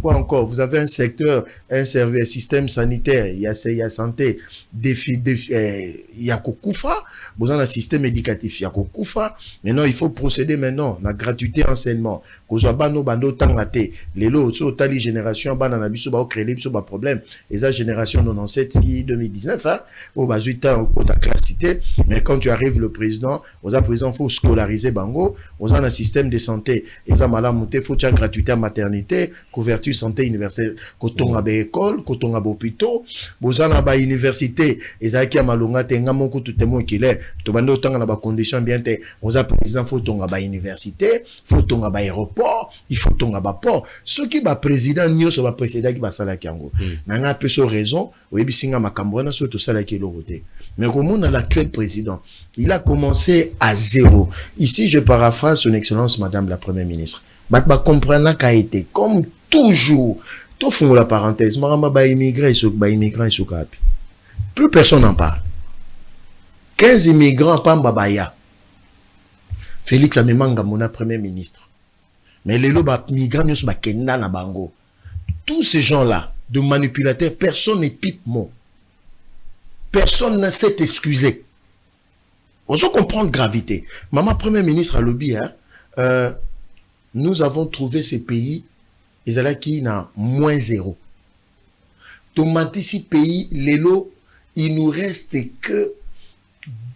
Quoi encore? Vous avez un secteur, un service, système sanitaire, il y a santé, il y a Kokufa. Vous en avez un système éducatif, il y a Kokufa. Maintenant, il faut procéder maintenant la gratuité enseignement. Les lots, sur tali génération, banana biso ba créer biso ba problème. Et ça génération 97 2019 hein, au bas 8 ans au ta classe cité, mais quand tu arrives le président, aux président faut scolariser bango, aux un système de santé, et ça mala monter faut tu gratuité à maternité, couverture santé universelle, coton à école, coton à hôpitaux, aux an ba université, et ça qui a malonga te ngamo ko tout témoin qu'il est, to bando tanga na ba condition bien te, aux président faut ton ba université, faut ton ba aéroport, il faut ton ba port. Ce qui ba président nyo so ba président qui ba sala kiango. Nanga peu so raison, oyebi singa makambo na so to sala ki loroté. Mais comme on a l'actuel président, il a commencé à zéro. Ici, je paraphrase son excellence madame la première ministre. Ba comprendre qu'a été comme toujours. Tout fond la parenthèse, marama ba immigré ba immigrant so kapi. Plus personne n'en parle. 15 immigrants pamba baya. Félix Amemanga mona premier ministre. Mais les lots migrants ne sont pas kenda na bango. Tous ces gens-là, de manipulateurs, personne n'est pipe mot. Personne ne s'est excusé. On doit comprendre gravité. Maman premier ministre à lobby, hein, nous avons trouvé ces pays, ils allaient qui n'a moins zéro. Donc, ces pays, les lots, il nous reste que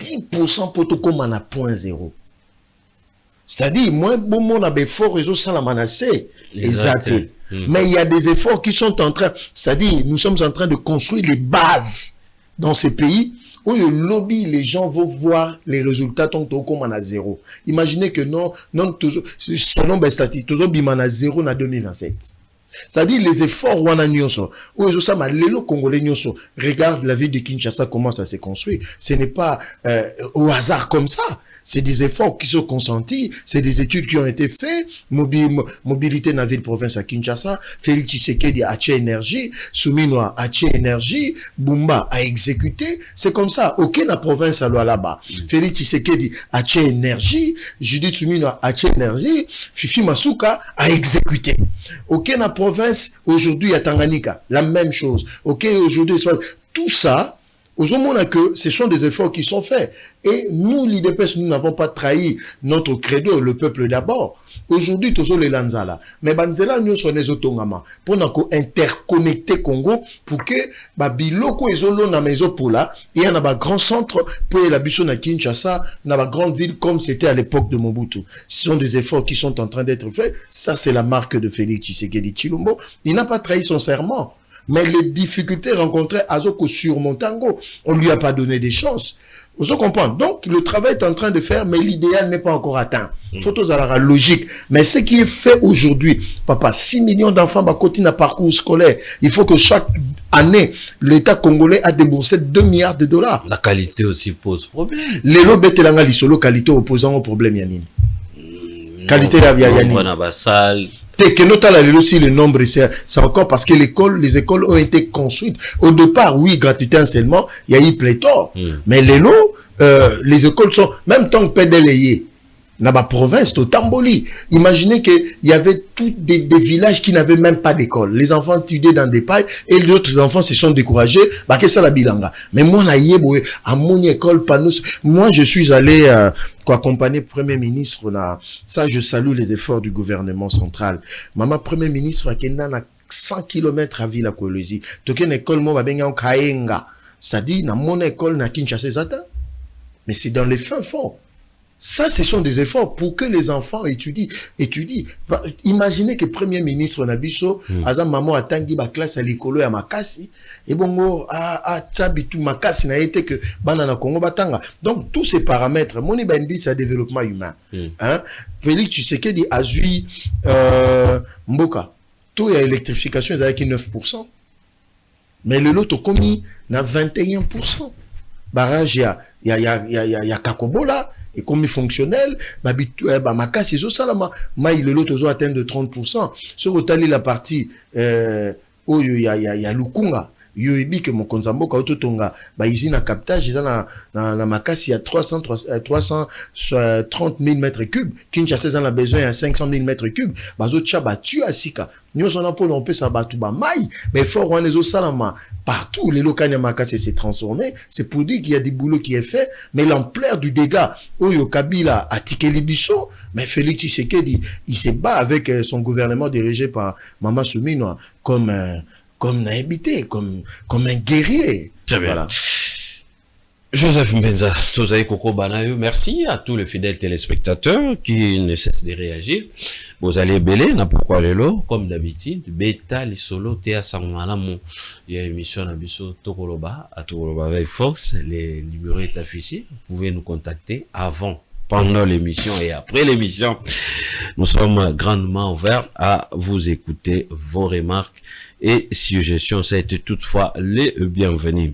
10% pour tout comme on a point zéro. C'est-à-dire, moins bon monde a des efforts, réseau sans la menacer. Exact. Mais il y a des efforts qui sont en train, c'est-à-dire, nous sommes en train de construire les bases dans ces pays où le lobby, les gens vont voir les résultats tant comme on a zéro. Imaginez que non, selon les statistiques, toujours on a zéro en 2027. C'est-à-dire les efforts où on a nyonso, où les Congolais nyonso, regarde la ville de Kinshasa comment ça s'est construit. Ce n'est pas au hasard comme ça. C'est des efforts qui sont consentis, c'est des études qui ont été faites, mobilité dans la ville-province à Kinshasa, Félix Tshisekedi a Ache Énergie, Soumino a Ache Énergie, Bumba a exécuté, c'est comme ça, ok la province à là-bas, Félix Tshisekedi a Ache Énergie, Judith Soumino a Ache Énergie, Fifi Masuka a exécuté. Ok la province, aujourd'hui à Tanganyika, la même chose, ok aujourd'hui, tout ça, a que ce sont des efforts qui sont faits. Et nous, l'IDPS, nous n'avons pas trahi notre credo, le peuple d'abord. Aujourd'hui, tous les Lanzala. Mais Banzela, nous sommes les Otongama. Pour nous interconnecter Congo, pour que, Biloko et Zolo na maison pour là, il y a un grand centre pour la Bissau na Kinshasa, dans la grande ville comme c'était à l'époque de Mobutu. Ce sont des efforts qui sont en train d'être faits. Ça, c'est la marque de Félix Tshisekedi Tshilombo. Il n'a pas trahi son serment. Mais les difficultés rencontrées à Zoko sur Montango, on ne lui a pas donné des chances. Vous comprenez? Donc, le travail est en train de faire, mais l'idéal n'est pas encore atteint. Photos à la logique. Mais ce qui est fait aujourd'hui, papa, 6 millions d'enfants continuent à parcours scolaire. Il faut que chaque année, l'État congolais a déboursé 2 milliards de dollars. La qualité aussi pose problème. Les lobes telanga lisolo qualité opposant au problème yanine. Qualité ya yanine. Aussi le nombre, c'est encore parce que les écoles ont été construites. Au départ, oui, gratuité enseignement, il y a eu pléthore. Mais les écoles sont, même tant que pédélayé, dans la province, au Tamboli. Imaginez qu'il y avait tous des villages qui n'avaient même pas d'école. Les enfants étudiaient dans des pailles et les autres enfants se sont découragés. Bah, qu'est-ce que la bilanga? Mais moi, à mon école, moi, je suis allé, accompagner le Premier ministre, ça, je salue les efforts du gouvernement central. Maman, Premier ministre, à 100 km à Villa Kolwezi. Toké une école, moi, en Kaenga. Ça dit, dans mon école, na Kinshasa, mais c'est dans les fins fonds. Ça, ce sont des efforts pour que les enfants étudient. Bah, imaginez que Premier ministre Nabiso, Azam Maman a tangi ba classe à l'école à Makasi, et bon, à Tchabitou Makasi n'a été que Banana Congo Batanga. Donc, tous ces paramètres, Moni Bandi, c'est un développement humain. Hein? Félix Tshisekedi a eu, Mboka. Tout est électrification, ils avaient 9%. Mais le lot au commis n'a 21%. Barrage, il y a Kakobola. Et comme fonctionnel, Makasi, le lot aux atteint de 30%. Sur la partie, où il y a Lukunga, yoibi que mon konzambo ka ototonga ba usine captage ils na Makasi à 330 000 mètres cubes. Kinshasa en a besoin à 500 000 mètres cubes. Bazo tchaba tu asika nous on a pour on peut ça batu ba mai mais fort on les au salama partout les locaux de Makasi s'est transformé. C'est pour dire qu'il y a des boulots qui est fait, mais l'ampleur du dégât Oyo Kabila a tiqué les bisous, mais Félix Tshisekedi il se bat avec son gouvernement dirigé par Mama Soumino comme Naïbité, comme un guerrier. Très bien. Voilà. Joseph Mbenza, Tozaï Koko Banayo, merci à tous les fidèles téléspectateurs qui ne cessent de réagir. Vous allez belé, n'a pourquoi l'élo, comme d'habitude, Beta, Lisolo, Théa Sangmalamo. Il y a une émission à Bisso Tokoloba, à Tokoloba avec Fox. Le numéro est affiché. Vous pouvez nous contacter avant, pendant l'émission et après l'émission. Nous sommes grandement ouverts à vous écouter vos remarques et suggestions. Ça a été toutefois les bienvenus.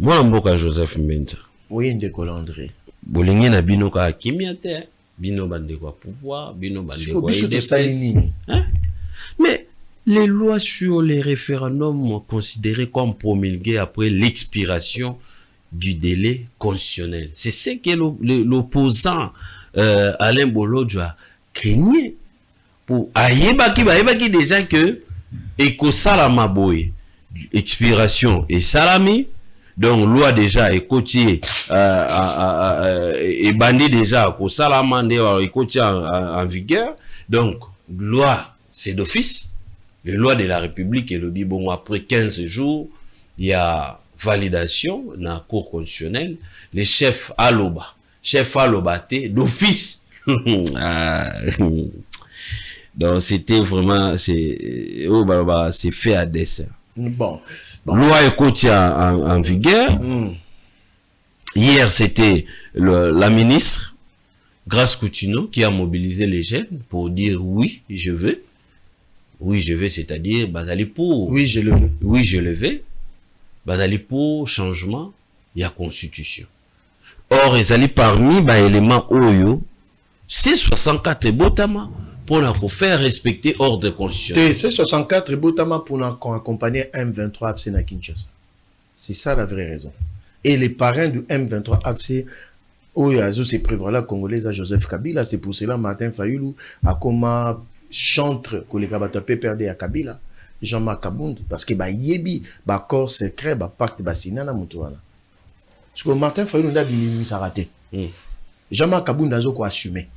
Moi, Mboka Joseph Mbenza. Oui, Ndeko Landré. Bolingi na bino ka kimiate, bino bande kwa pouvoir, bino bande kwa idée. Mais les lois sur les référendums considérées comme promulguées après l'expiration du délai constitutionnel. C'est ce que l'opposant Alain Bolodja craignait. Pour ayebaki déjà que ekosala boy expiration et salami. Donc, loi déjà est côtier, et bandit déjà, au salamandé, est côtier en vigueur. Donc, loi, c'est d'office. Les lois de la République, et le dit, bon, après 15 jours, il y a validation dans la Cour constitutionnelle. Les chefs à l'OBA, d'office. Donc, c'était vraiment, c'est fait à dessein. Bon. Loi écoute en vigueur. Hier, c'était la ministre Grace Coutinho qui a mobilisé les jeunes pour dire oui, je veux. Oui, je veux, c'est-à-dire, Bazali pour. Oui, je le veux. Oui, je le veux. Bazali pour changement, il y a constitution. Or, ils allaient parmi les éléments Oyo, c'est 64 botama. Pour faire respecter ordre constitutionnel. C'est 64 Botama pour accompagner M23 AFC na Kinshasa. C'est ça la vraie raison. Et les parrains du M23 AFC, c'est prévoir là, Congolais à Joseph Kabila, c'est pour cela Martin Fayulu a comme chantre que les Kabatapé perdent à Kabila, Jean-Marc Kabound, parce que yebi, corps secret, pacte basinana mutuana. Parce que Martin Fayulu n'a pas raté. Jean-Marc Kabound a assumé.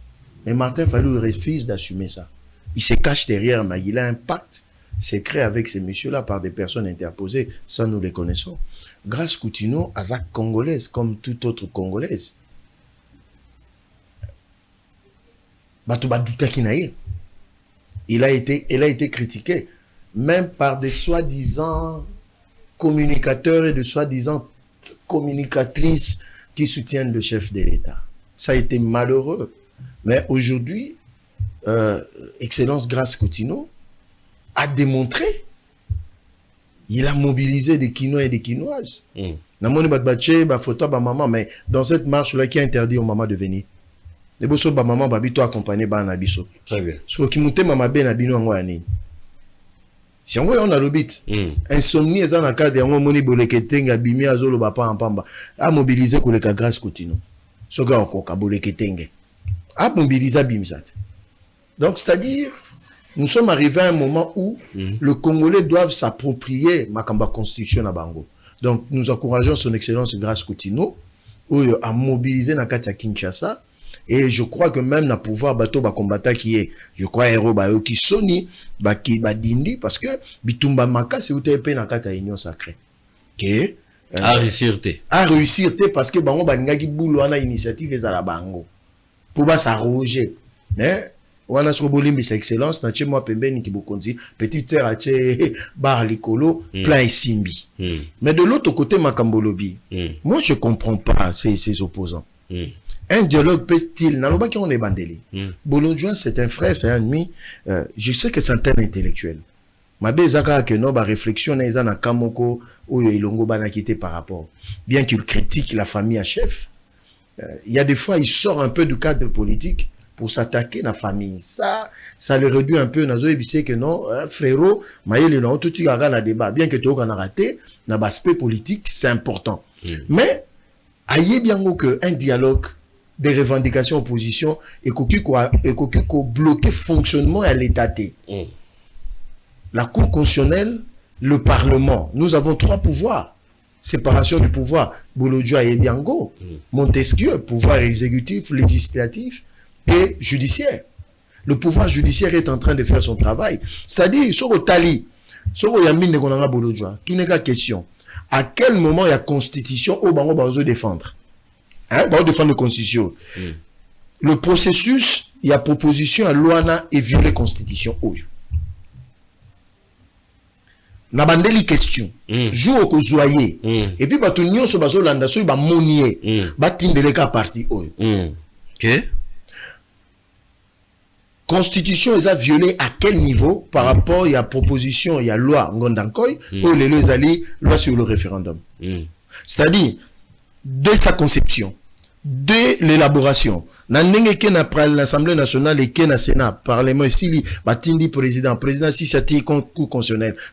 Mais Martin Fayulu refuse d'assumer ça. Il se cache derrière, mais il a un pacte secret avec ces messieurs-là par des personnes interposées. Ça, nous les connaissons. Grace Coutinho, Azak congolaise, comme toute autre congolaise. Elle a été critiquée, même par des soi-disant communicateurs et de soi-disant communicatrices qui soutiennent le chef de l'État. Ça a été malheureux. Mais aujourd'hui, Excellence Grace Coutinho a démontré, il a mobilisé des Quinois et des Quinoises. Namoni batbaché, photo maman, mais dans cette marche-là qui a interdit aux mamans de venir. Les bosso maman babito accompagné par Nabiso. Très bien. Ce qui monte maman ben abino en wani. Si on a le bit, insomnie est dans la cadre de moni boleketenga bimi azolo bapa en pamba a mobilisé pour les Grace Coutinho. Ce gars encore boleketenga. À mobiliser Bimzat. Donc, c'est-à-dire, nous sommes arrivés à un moment où le Congolais doivent s'approprier Makamba Constitution à Bango. Donc, nous encourageons son Excellence Grace Coutinho à mobiliser Nakata Kinshasa. Et je crois que même na pouvoir bateau combattant qui est, je crois, héros qui soni, qui dindi, parce que Bitumba Maka, c'est où tu es Nakata Union Sacrée. Que à réussir parce que bango baningaki boulot wana initiative ezala bango pour ba s'arroger mais wana so bolimbi sa excellence na chez moi pembeni ki bokonzi petite sœur a che bar likolo plein simbi mais de l'autre côté makambolobi moi je comprends pas ces opposants. Un dialogue peut-il naloba ki on est bandeli Bolonjoa c'est un frère, c'est un ami, je sais que c'est un thème intellectuel. Mabe zaka que no ba réflexion na na kamoko oyo ilongo bana quitté par rapport, bien qu'il critique la famille à chef, il y a des fois il sort un peu du cadre politique pour s'attaquer à la famille. Ça le réduit un peu nazo ebissé que non frérot mayele na tout tigara na débat, bien que tu on a raté na aspect politique, c'est important. Mais aïe bien que un dialogue des revendications opposition et qu'on bloquer fonctionnement à l'état. La Cour constitutionnelle, le Parlement, nous avons 3 pouvoirs. Séparation du pouvoir, Bolonjoa et Biango, Montesquieu, pouvoir exécutif, législatif et judiciaire. Le pouvoir judiciaire est en train de faire son travail. C'est-à-dire, sur le tali, sur le yamin de Gonanga Bolonjoa, tout n'est qu'à question. À quel moment il y a constitution au Bango Bazo défendre? Hein, Bazo défendre la constitution. Le processus, il y a proposition à Luana et violer la constitution. Na bandeli question jour au kozoyer et puis bato nyonso bazo landa so ba monier ba tindeleka parti oyo OK. Constitution est violée à quel niveau par rapport il y a proposition il y a loi ngondankoy ou les lois ali loi sur le référendum. C'est-à-dire de sa conception, de l'élaboration na ndenge ke na l'Assemblée nationale et ke na Sénat parlement ici batindi président si chati concours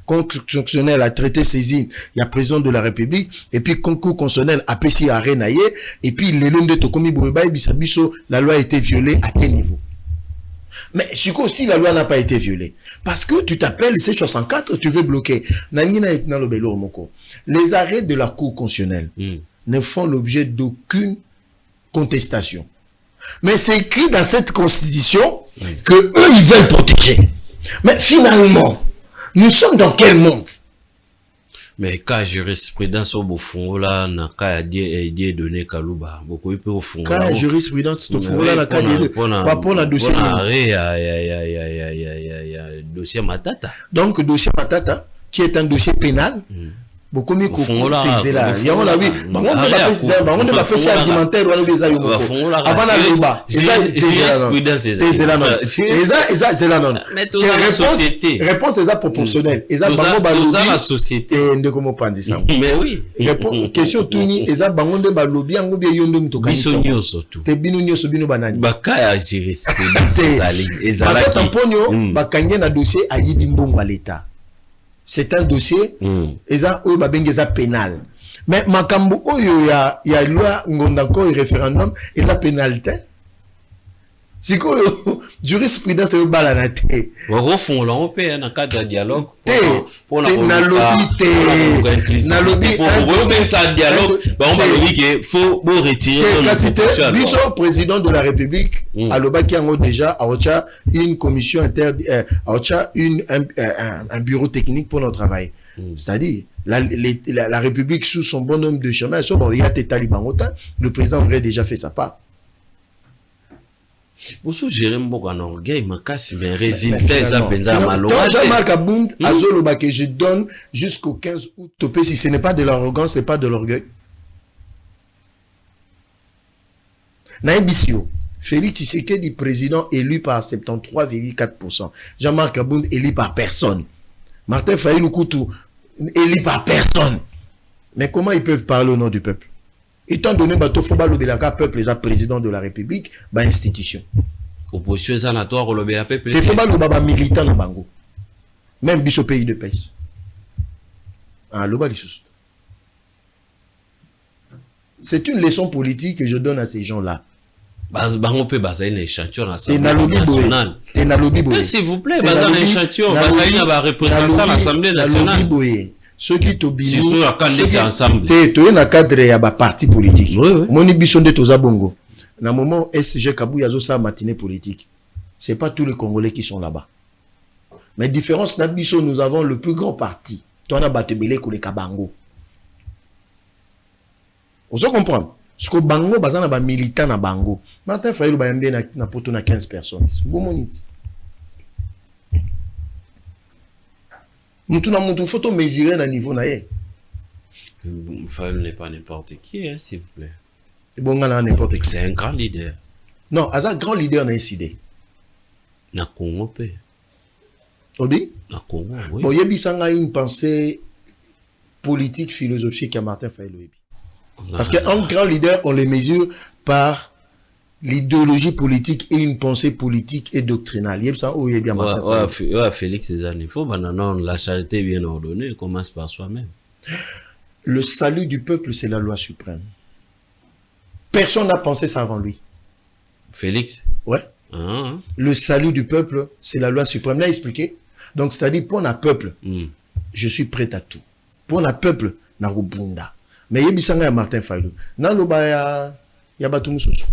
constitutionnel a traité saisine il y a président de la République et puis concours constitutionnel a pesi arenaye et puis les londe to komi boeba biso la loi a été violée à quel niveau? Mais si la loi n'a pas été violée parce que tu t'appelles C64 tu veux bloquer les arrêts de la Cour constitutionnelle ne font l'objet d'aucune contestation. Mais c'est écrit dans cette constitution que eux ils veulent protéger. Mais finalement, nous sommes dans quel monde? Mais quand jurisprudence au fond là, na ka die donné Kaluba, beaucoup peu au fond. Quand jurisprudence au fond là, na ka die pas pour la dossier. Dossier Matata. Donc dossier Matata qui est un dossier pénal. Beaucoup mieux qu'on là. Il y a la oui. On va faire ça argumentaire ou les aïeux. Avant la débat. Réponse est proportionnelle. La société. De comment penser ça? Mais oui. Question tourni. Eza bangonde ba lobby ango bien yondo mtoka. Bisonyo surtout. Te binonyo so bino banani. Bakaya jurisprudence ezali. Ezala ki. Tamponyo bakanye na dossier ayibi mbongo à l'état. C'est un dossier pénal. Mais makambo oyo ya loi ngondako et référendum est la pénalité. Si quoi jurisprudence est balanate. Au fond là on peut un cadre de dialogue pour na lobby pour ça dialogue on va lobby que faut retirer le biso président de la République aloba ki ango déjà aocha une commission aocha un bureau technique pour notre travail. C'est-à-dire la République sous son bon nombre de chemin so il y a des talibans le président aurait déjà fait sa part. Boso Jérém Bokan orgueil makasi mais résultat ça penza malheureusement. Jean-Marc Abound azoloba que je donne jusqu'au 15 août topé si ce n'est pas de l'arrogance, c'est pas de l'orgueil. Naibisio Félix Tshisekedi président élu par 73,4%. Jean-Marc Abound élu par personne. Martin Fayulu Koutou élu par personne. Mais comment ils peuvent parler au nom du peuple? Étant donné que Foba Lobelaka peuple est président de la République, bah institution. Opposition sénatoire au Lobela peuple. Foba Lobaba militant na bango. Même biso pays de paix. Ah loba lissus. C'est une leçon politique que je donne à ces gens-là. Bango peut baser une échantillon à l'Assemblée nationale. Mais s'il vous plaît, baser un échantillon, baser un représentant à l'Assemblée nationale. Ceux qui t'obéissent ensemble tu es dans cadre ya ba parti politique moni biso nde toza bongo na moment SG Kabuya zo sa matinée politique c'est pas tous les Congolais qui sont là-bas mais différence na biso nous avons le plus grand parti toi na batebele ko le Kabango Vous comprenez? Parce que Bango, bazana ba militant na Bango. Martin Fayulu ba yambe na poto na 15 personnes. Gomonit. Nous faut mesurer na niveau na ye. Fayulu n'est pas n'importe qui, hein, s'il vous plaît. Bon, n'importe qui. C'est un grand leader. Non, un grand leader n'a décidé. Na Congo pe. Obi? Na Congo, oui. Bon, Yebisanga a une pensée politique, philosophique à Martin Fayulu. Parce qu'un grand leader, on les mesure par l'idéologie politique et une pensée politique et doctrinale. Yebisa ou Yebia Martin Fayulu. Ouais, Félix Cézanne, il faut maintenant la charité bien ordonnée commence par soi-même. Le salut du peuple, c'est la loi suprême. Personne n'a pensé ça avant lui. Félix? Ouais. Le salut du peuple, c'est la loi suprême. Là, expliqué. Donc, c'est-à-dire, pour un peuple, je suis prêt à tout. Pour un peuple, na rubunda. Mais Yebisanga Martin Fayulu. Na loba ya batumususu.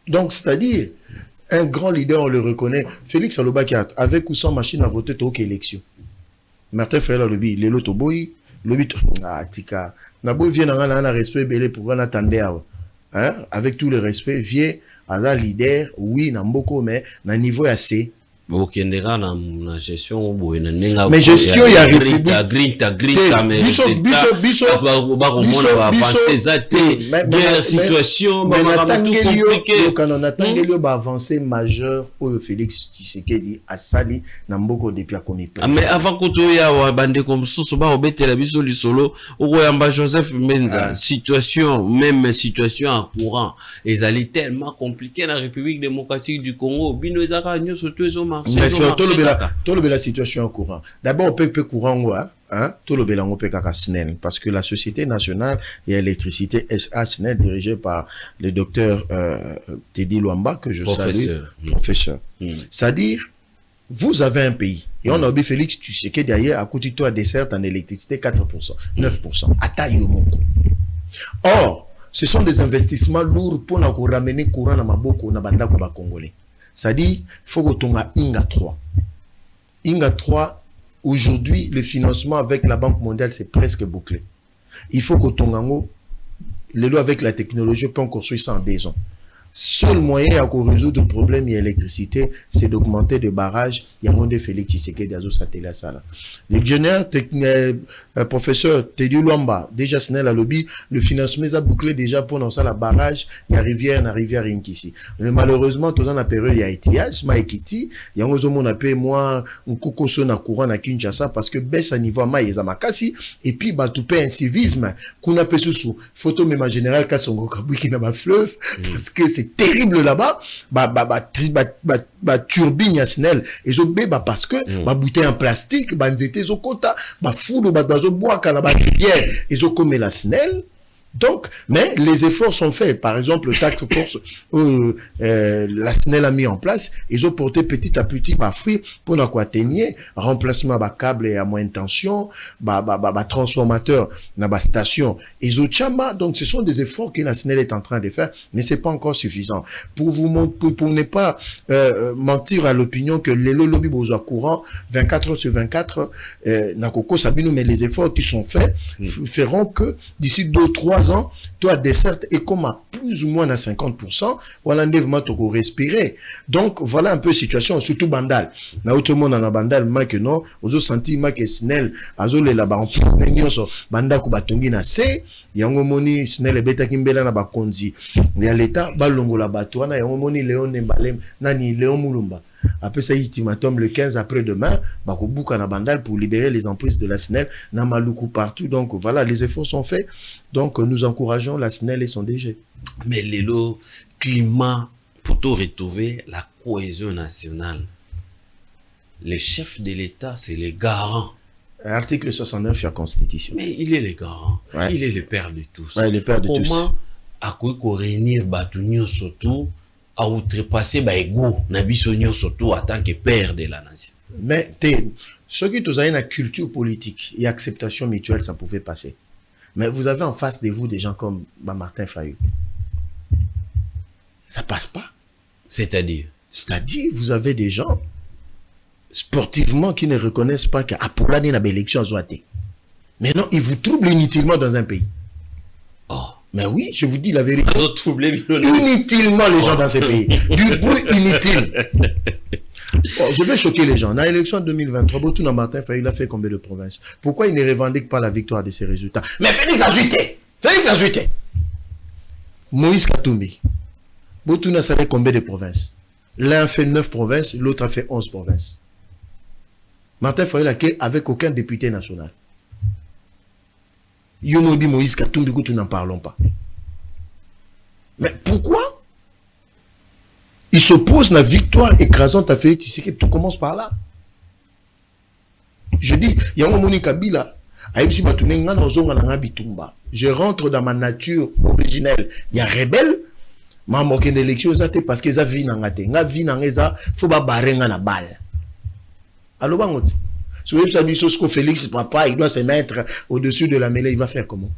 Donc, c'est-à-dire, un grand leader, on le reconnaît. Félix Aloba qui a, avec ou sans machine à voter, t'as aucune élection. Martin Fayulu lobi, il est l'autre boy, lobi, ah, tika. Nabo vient dans un respect belé pour qu'on attendait. Hein? Avec tout le respect, vient à la leader, oui, Namboko, mais na niveau assez. Mais gestion, mais gestion, il y a république. Situation, avancé majeur pour Félix Tshisekedi à Sali, Namboko depuis à connaître. Mais avant que tu aies bandé comme Sosoba, Obete la biso du solo, Ouyamba Joseph Menza, situation, même situation en courant, ils allaient tellement compliqué dans la République démocratique du Congo, Bino Zara, nous surtout, ils ont parce que tout le la situation en courant. D'abord, on peut courant, hein, tout le on peut SNEL, parce que la Société nationale et électricité SA SNEL, dirigée par le docteur Teddy Luamba, que je salue, professeur. C'est-à-dire, vous avez un pays, et on a oublié Félix Tshisekedi d'ailleurs, à côté de toi, dessert en électricité 4%, 9%, à Taïomoko. Or, ce sont des investissements lourds pour nous ramener courant dans Maboko, dans Bandako Congolais. C'est-à-dire, il faut que tu aies Inga 3. Inga 3, aujourd'hui, le financement avec la Banque mondiale, c'est presque bouclé. Il faut que tu aies le lot avec la technologie, peut construire ça en 2 ans. Seul moyen à résoudre le problème de l'électricité, c'est d'augmenter le barrage. Il y a un de Félix Tshisekedi d'azo satellite à ça. L'ingénieur, professeur Teddy Luamba, déjà Snell à lobby, le financement est bouclé déjà pour dans ça la barrage, il y a rivière ici. Mais malheureusement, tout dans la période il y a étiage, maïkiti, il y a un autre monde appelé moi, un coucou na courant à Kinshasa parce que baisse à niveau ma yezamakasi et puis bah tout paie un civisme qu'on appelle sous photo même en général quand son gros qui n'a pas fleuve parce que c'est terrible là-bas, turbine à Snell et zo beba parce que bouteille en plastique, nzete zo kota, foudre zo bois quand la rivière et zo comme la Snell. Donc, mais les efforts sont faits. Par exemple, le task force, la SNEL a mis en place, ils ont porté petit à petit fruit pour atteindre remplacement câble et à moindre tension, transformateur, station, ils ont chama. Donc, ce sont des efforts que la SNEL est en train de faire, mais c'est pas encore suffisant. Pour ne pas mentir à l'opinion que les lobby besoin courant 24 heures sur 24, Nakoko Sabino, mais les efforts qui sont faits feront que d'ici 2-3 ans, toi, dessert est comme à plus ou moins à 50%, voilà, on respirer. Donc, voilà un peu la situation, surtout Bandal. Na tout le monde en a Bandal, mais que non, aux senti, mais que Snell, azole là-bas, en plus, n'enyoso, Bandal, Kubatongi na se, yango moni, Snell, beta kimbela na bakonzi. Mais à l'état, balongo la batouana, yango moni, Léon Nembalem, nani, Léon Moulumba. Après ça, ultimatum le 15 après-demain, Bakobouka na Bandal pour libérer les emprises de la SNEL, na Maluku partout. Donc voilà, les efforts sont faits. Donc nous encourageons la SNEL et son DG. Mais le climat, pour tout retrouver la cohésion nationale, les chefs de l'État, c'est les garants. Article 69 de la Constitution. Mais il est le garant. Ouais. Il est le père de tous. Ouais, le père de tous. Comment à quoi réunir Batunio surtout à outrepasser ego Nabisonio surtout en tant que père de la nation. Mais ce qui est une culture politique et acceptation mutuelle, ça pouvait passer. Mais vous avez en face de vous des gens comme Martin Fayulu. Ça passe pas. C'est-à-dire, vous avez des gens sportivement qui ne reconnaissent pas qu'à pour l'année la élection a été. Mais non, ils vous troublent inutilement dans un pays. Oh. Mais oui, je vous dis la vérité. Inutilement Les gens dans ces pays. Du bruit inutile. Oh, je vais choquer les gens. Dans l'élection de 2023, Botouna Martin Fayulu, il a fait combien de provinces? Pourquoi il ne revendique pas la victoire de ses résultats? Mais Félix Azuité. Moïse Katumbi. Botouna savait combien de provinces? L'un fait 9 provinces, l'autre a fait 11 provinces. Martin Fayulu avec aucun député national. Yomobi Moïse Katumbi, nous n'en parlons pas. Mais pourquoi il s'oppose à la victoire écrasante à Félix Tshisekedi? Tout commence par là. Je dis, il y a un moment Kabila, je rentre dans ma nature originelle. Il y a rebelle, mais je suis élection parce que ça vit dans la vie. La vie dans la faut pas barrer dans la balle. Alors, si vous avez dit que Félix, papa, il doit se mettre au-dessus de la mêlée, il va faire comment?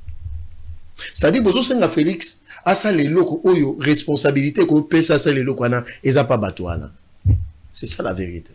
C'est-à-dire, que Félix a ça les locaux, responsabilité, qu'on peut ça les locaux, et ça pas batouana. C'est ça la vérité.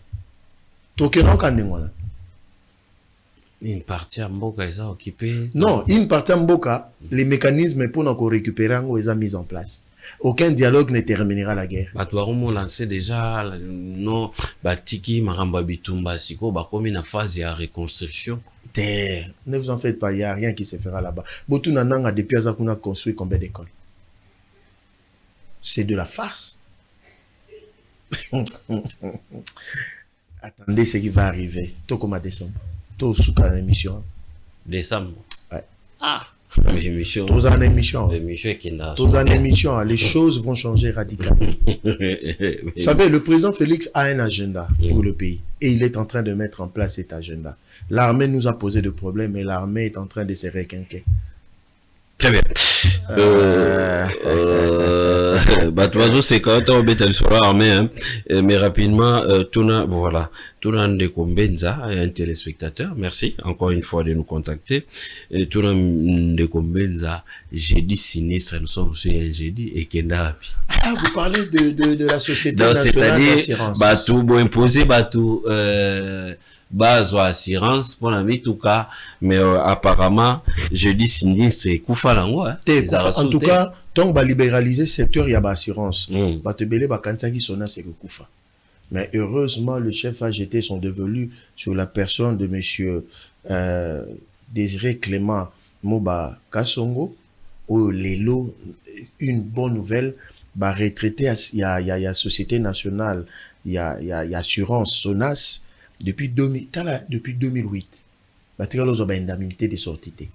Une partie à Mboka est occupée. Non, une partie à Mboka, les mécanismes pour nous récupérer, ils ont mis en place. Aucun dialogue ne terminera la guerre. Batouarumo lancé déjà, non, Batiki, Maramba Bitumba, Siko, comme une phase de reconstruction. Ne vous en faites pas, il n'y a rien qui se fera là-bas. Botou Nananga, depuis Azakuna, construit combien d'écoles? C'est de la farce. Attendez ce qui va arriver. Tout comme à décembre. Tout sous la émission. Décembre. Ouais. Ah! L'émission. Tous en émission. Tous en émission. Les choses vont changer radicalement. Vous savez, le président Félix a un agenda pour le pays. Et il est en train de mettre en place cet agenda. L'armée nous a posé des problèmes et l'armée est en train de se requinquer. Très bien. Batoiseau, c'est quand on met sur l'armée, mais rapidement, voilà, Tuna Ndekombenza, un téléspectateur, merci encore une fois de nous contacter. Tuna Ndekombenza, jeudi sinistre, nous sommes sur un jeudi, et Kenda. Ah, vous parlez de la Société nationale d'assurance. Batou, bon imposé, Batou, base ou assurance pour la tout cas, mais apparemment jeudi sinistre et Koufa lango en tout cas tant va libéraliser secteur il y a assurance va te belé ba kanta qui sonna c'est Koufa, mais heureusement le chef AGT sont devenus sur la personne de monsieur Désiré Clément Moba Kasongo au Lelo, une bonne nouvelle, bah retraité il y a Société nationale, il y a assurance SONAS depuis 2008, batika lozo ba indemnité de sortie.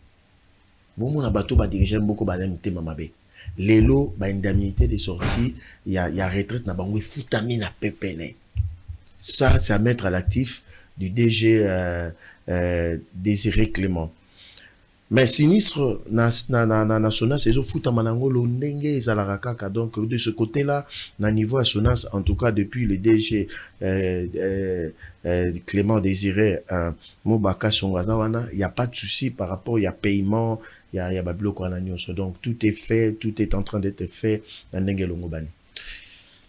Bon mon abato ba diriger beaucoup ba indemnité mamabe. Lelo ba indemnité de sortie, il y a retraite na bango futami na pepele. Ça c'est à mettre à l'actif du DG Désiré Clément. Mais sinistre na Sonas c'est au foot manangolo ndenge ezalaka kaka, donc de ce côté-là na niveau à Sonas en tout cas depuis le DG Clément Désiré Mobaka Songazawana, il y a pas de souci par rapport il y a paiement, il y a bablo ko na nyonso, donc tout est fait, tout est en train d'être fait na ndenge longobani.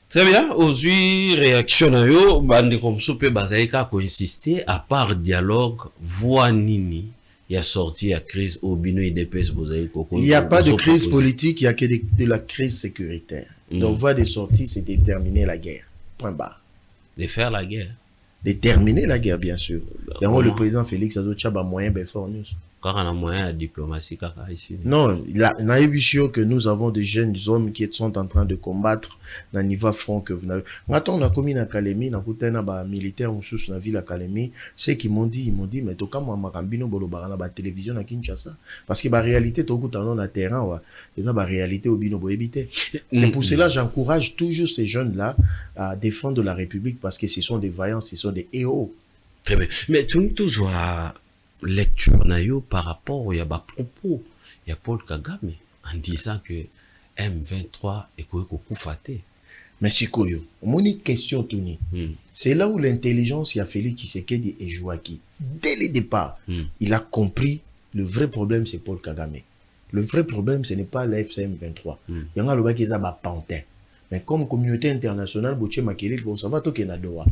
Très bien, aujourd'hui réaction na yo bande comme soupe bazaika ko insister à part dialogue voix nini. Il y a sorti la crise au bino IDPS. Il n'y a pas de crise politique, il n'y a que de la crise sécuritaire. Donc, voie de sortie, c'est déterminer la guerre. Point barre. De faire la guerre. Déterminer la guerre, bien sûr. Donc, le président Félix Azochaba moyen fort news. Quand on a moyen de diplomatie, ici. Non, il a eu sûr que nous avons des jeunes hommes qui sont en train de combattre dans le niveau front que vous n'avez. Quand on a commis dans Kalemi, on a écouté un militaire dans la ville à Kalemi, ceux qui m'ont dit, mais tout cas, moi, je suis la télévision à Kinshasa. Parce que la réalité, tout le temps, on terrain, c'est la réalité au bino éviter. C'est pour cela que j'encourage toujours ces jeunes-là à défendre la République parce que ce sont des vaillants, ce sont des héros. Très bien. Mais toujours lecture nayo par rapport au yaba propos il y a Paul Kagame en disant que M23 est koufate. Mais Sikoyo, mon question Tony, c'est là où l'intelligence y a Félix Tshisekedi et Jouaki. Dès le départ, il a compris le vrai problème c'est Paul Kagame. Le vrai problème ce n'est pas la FCM23. Il y a un lobby qui est à pantin. Mais comme communauté internationale, Bouché Makeli, bon ça va tout qu'il y a Doha.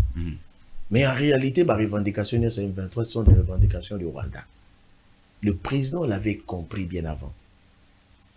Mais en réalité, les revendications de M23 sont des revendications du Rwanda. Le président l'avait compris bien avant.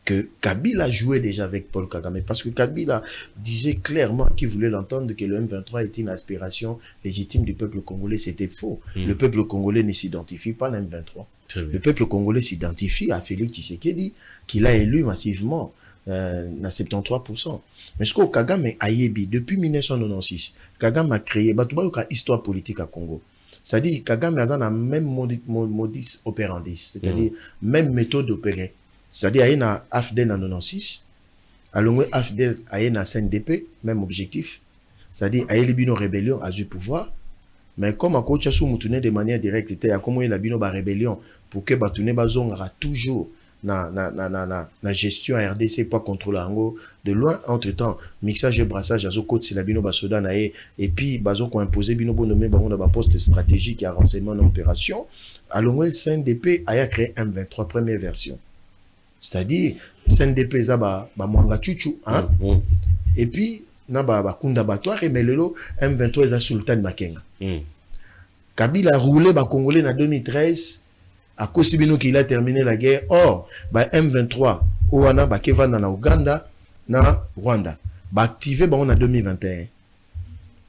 que Kabila jouait déjà avec Paul Kagame, parce que Kabila disait clairement qu'il voulait l'entendre que le M23 était une aspiration légitime du peuple congolais. C'était faux. Le peuple congolais ne s'identifie pas à l'M23. Le peuple congolais s'identifie à Félix Tshisekedi, qu'il a élu massivement à 73%. Mais ce que Kagame a yebi, depuis 1996, Kagame a créé une histoire politique à Congo. C'est-à-dire Kagame a la même modus operandi, c'est-à-dire même méthode d'opérer. C'est-à-dire il y a AFDEL en 96, alors AFDEL a une CNDP, même objectif. C'est-à-dire il y a une rébellion à du pouvoir. Mais comme à coach sous moutoune de manière directe, il y a comme il y a une rébellion pour que Batoune Bazon aura toujours na gestion RDC pas contrôler en de loin. Entre temps mixage et brassage à côté c'est la bino basoda nae et puis bazo ko imposer bino bon nommé ba on a poste stratégique et renseignement en opération. Alors CNDP a créé M23 première version, c'est-à-dire CNDP za ba mwanga chuchu hein et puis na ba kunda batoire mais lelo M23 za Sultan Makenga. Kabila a roulé ba Congolais en 2013 à cause qu'il a terminé la guerre. Or, M23, Owana, Kevana na Uganda, na Rwanda, activé en 2021.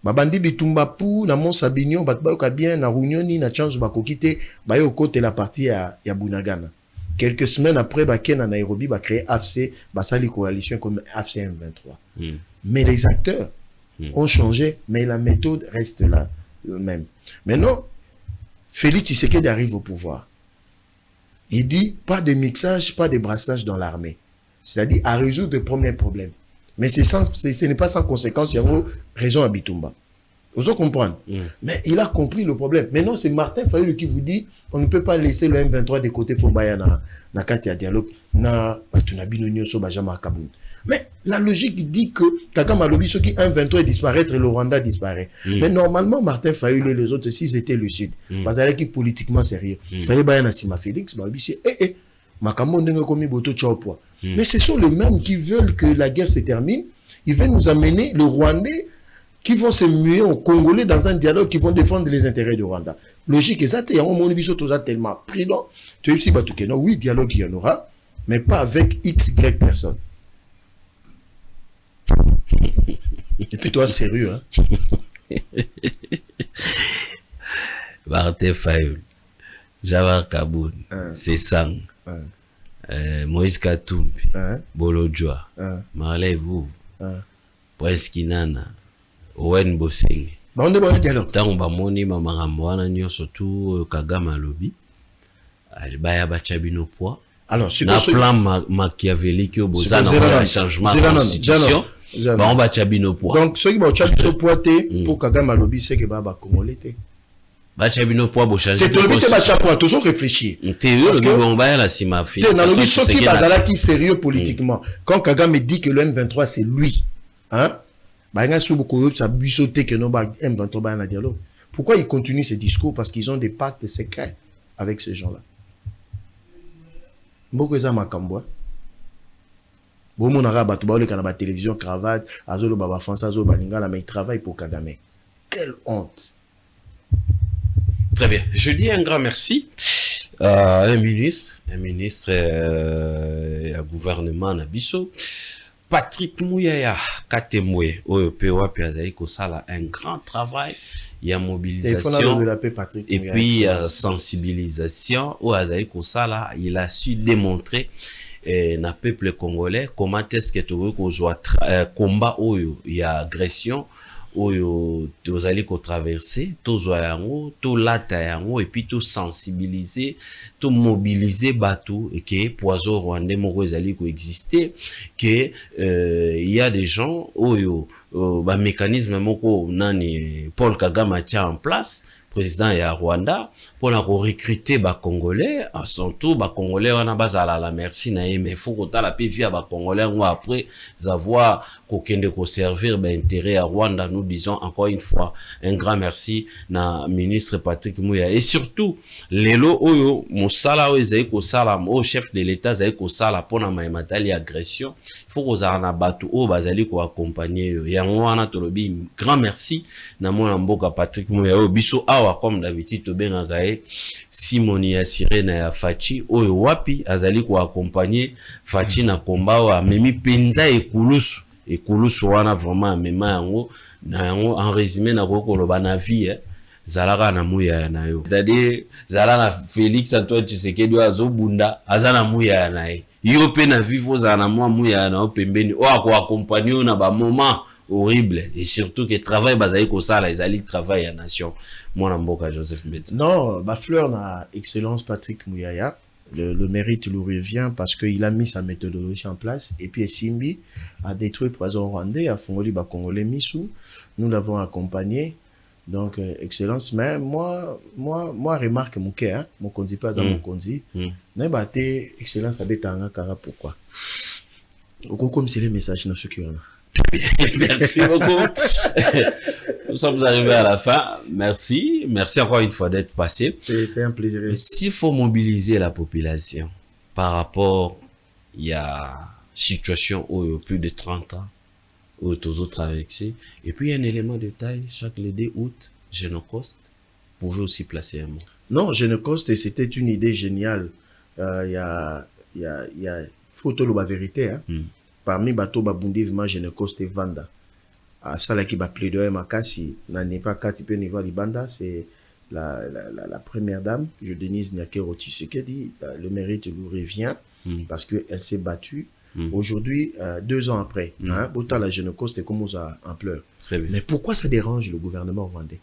Bandi bitumba pou na Mont Sabignon, ba bien na Runyoni na change ba kokite, ba yo côté la partie ya Bunagana. Quelques semaines après, na Nairobi ba créé AFC, ba sali coalition comme AFC M23. Mais les acteurs ont changé, mais la méthode reste là même. Maintenant, Félix Tshisekedi arrive au pouvoir. Il dit pas de mixage, pas de brassage dans l'armée. C'est-à-dire à résoudre le premier problème. Mais ce n'est pas sans conséquence, il y a une raison à Bitumba. Vous comprenez? Mais il a compris le problème. Maintenant, c'est Martin Fayulu qui vous dit on ne peut pas laisser le M23 de côté Fobaya na Katia dialogue na Tunabino so Bajama Kaboun. Mais la logique dit que Kagame Alobi ce qui M23 disparaître et le Rwanda disparaît. Mais normalement Martin Fayulu et les autres s'ils étaient lucides, parce qu'ils étaient politiquement sérieux. Il fallait bien Sima Félix, mais ce sont les mêmes qui veulent que la guerre se termine. Ils veulent nous amener le Rwandais qui vont se muer aux Congolais dans un dialogue qui vont défendre les intérêts du Rwanda. Logique, exact. Il y a un monde qui est tellement prudent. Tu sais, oui, dialogue il y en aura, mais pas avec X, Y personne. Et puis toi, sérieux, hein? Martin Fayulu, Jawar Kaboun, Sesang, Moïse Katumbi, Bolodjoa, Marley Vouv, Prince Kinana, Owen Bosenge. On est bon dialogue. Tant ba moni mama mwana nyo surtout Kagame Alobi. Albaya bachabino poa. Alors, na plan machiavélique au bozana un changement de constitution. Ba on bachabino poa. Donc ceux qui bachabino poa pour Kagame Alobi c'est que ba Congolais té. Bachabino poa bo changer. Tu le bachabino toujours réfléchir. Parce que on ba la sima fi. Dans le ceux qui bazala qui sérieux politiquement. Quand Kagame dit que le M23 c'est lui, hein? Pourquoi ils continuent ce discours? Parce qu'ils ont des pactes secrets avec ces gens-là. Télévision, cravate, mais ils travaillent pour Kagame. Quelle honte! Très bien. Je dis un grand merci à un ministre, un gouvernement Nabiso. Patrick Mouyaya Katemwe Oyopewa Piazaïko Sala un grand travail, il y a mobilisation et puis sensibilisation au Azaïko Sala, il a su démontrer na peuple congolais comment est-ce que tu veux qu'on soit combat oyo, il y a agression oyo tozali ko traverser tozwa yango to lata yango et puis to sensibiliser to mobiliser bateau et que poison rwandais moko ezali ko exister que il y a des gens oyo ba mécanisme moko nani Paul Kagame a tient en place président ya Rwanda pour la recruter ba Congolais à son tour ba Congolais on a bazala la merci na mais faut qu'on ta la paix via ba Congolais ou après avoir kokende ko servir ba intérêt à Rwanda. Nous disons encore une fois un grand merci na ministre Patrick Mouyaya et surtout lelo oyo musala oyo ko sala au chef de l'état zai ko sala pona matali agression il faut qu'on a batu o bazali ko accompagner yango wana tolobi grand merci na mona mboka Patrick Mouyaya biso awa comme d'habitude to benga e Simoni ya Sirena ya Fachi oyo wapi azali ko accompagner Fachi na komba wa memi penza ekulusu wana vraiment mema yango na yango en résumé na kokoloba na vie zalaka na muya na yo c'est-à-dire zala na Félix Antoine Tshisekedi azobunda azana muya na ye yo pe na vivre za na muya na pembeni o ako accompagner na ba moment horrible et surtout que travail bazali ko sala ezali travail ya nation mwana mboka Joseph Mbetsa. Non, ba fleur na excellence Patrick Mouyaya, le mérite lui revient parce qu'il a mis sa méthodologie en place et puis Simbi a détruit poison rwandais, a fongoli ba congolais Missou, nous l'avons accompagné. Donc excellence, mais moi remarque mon cœur, mon condi pas à mon condi, n'a pas été excellence à Betanga Kara pourquoi? Au comme c'est les messages dans ce qui en a. Merci beaucoup. Nous sommes arrivés à la fin. Merci encore une fois d'être passé. C'est un plaisir. S'il faut mobiliser la population par rapport il y a situation où plus de 30 ans où tous autres traversés et puis un élément de taille chaque le 2 août Genocost pouvait aussi placer un mot. Non, Genocost c'était une idée géniale. Il y a photo la vérité hein. Parmi bateau babundi vima Genocost et Vanda. À ça là qui va plaider makasi na n'est pas kati pe niveau libanda c'est la première dame, je Denise Nyakero Tshisekedi, le mérite lui revient parce que elle s'est battue. Aujourd'hui, 2 ans après, hein, autant la Genocost commence en pleurs. Mais pourquoi ça dérange le gouvernement rwandais?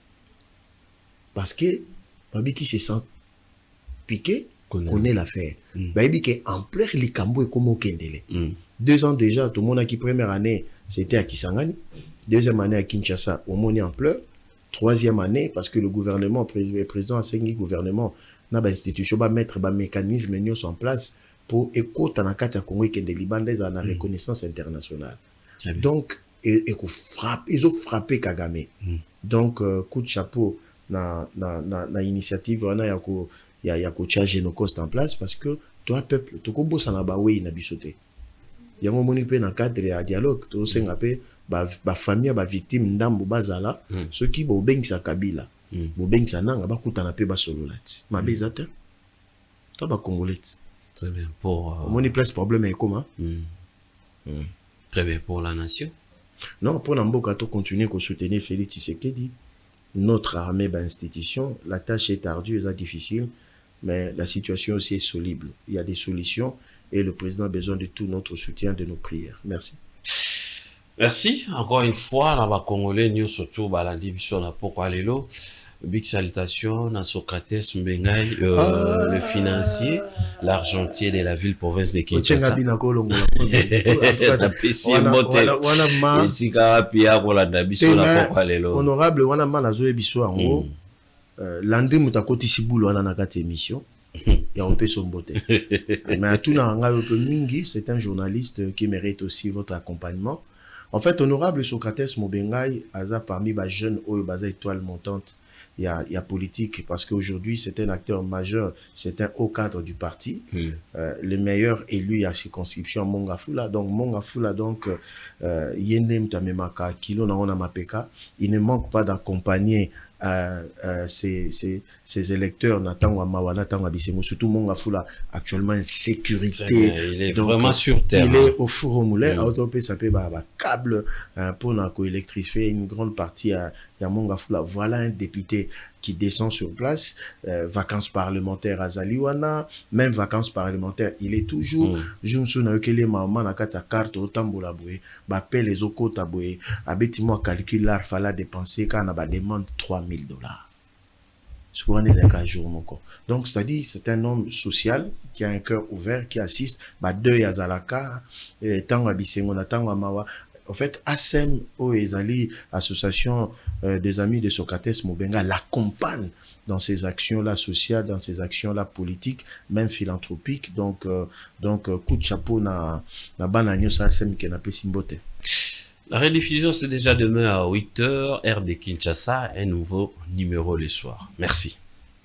Parce que Babi qui se sent piqué connaît l'affaire. Babi qui en pleurs les cambo et comme au Kendele. 2 ans déjà, tout le monde a qui première année, c'était à Kisangani. Deuxième année à Kinshasa, au monde en pleurs. Troisième année, parce que le gouvernement, le président a signé le gouvernement, n'a pas institution, va mettre un mécanisme en place pour écouter dans le Congo et des Libanais à la reconnaissance internationale. Donc, ils ont frappé Kagame. Donc, coup de chapeau na initiative, il y a Genocost en place parce que toi, peuple, tu as ça na bawe na bisote. Il y a un moment où dans cadre de dialogue, tu as ba famille ba victime ndambo bazala ceux qui bo bengisa kabila bo bengisa nanga ba kutana pe ba sololati ma bezata to ba congolais. Très bien pour mon place problème est comment très bien pour la nation. Non, pour Namboka to continuer à soutenir Félix Tshisekedi, notre armée ba institution, la tâche est ardue et difficile mais la situation aussi est soluble. Il y a des solutions et le président a besoin de tout notre soutien, de nos prières. Merci. Merci encore une fois na ba congolais nous surtout balandi biso na poko lelo big salutation na Socrates Mbengai le financier l'argentier de la ville province de Kinshasa honorable wana mana zo biso ango landi mutakoti sibulo wana na kati émission ya opeso mbote mais tout na nga mingi c'est un journaliste qui mérite aussi votre accompagnement. En fait, honorable Socrates Mbengai, Aza parmi les jeunes ou les étoiles montantes, il y a politique parce qu'aujourd'hui c'est un acteur majeur, c'est un haut cadre du parti, le meilleur élu à circonscription Mongafula. Donc Mongafula, donc Yenem Tamemaka, Kilo Naona Mapeka, il ne manque pas d'accompagner ces électeurs Natangwa Mawana Tangwa Bisemo, surtout Mongafula actuellement en sécurité. Il est donc, vraiment sur terre. Il est au four au moulin, autopé ça peut câble pour électrifier une grande partie à Mongafula. Voilà un député qui descend sur place, vacances parlementaires à Zaliwana, même vacances parlementaires, il est toujours Junsu na yokele maman na kata carte au tambola boué, ba paie les oko taboué, abetimo calcul l'art fallait dépenser quand on a demande $3,000. Souvent des jour mon corps. Donc c'est-à-dire c'est un homme social qui a un cœur ouvert, qui assiste ba deux ya zalaka, tanga bisengo na tanga mawa. En fait, ASEM, association des amis de Socrates Mbengai, l'accompagne dans ces actions-là sociales, dans ces actions-là politiques, même philanthropiques. Donc, coup de chapeau na bananyo sa ASEM qui n'a pas simboté. La rediffusion, c'est déjà demain à 8h, heure de Kinshasa, un nouveau numéro le soir. Merci.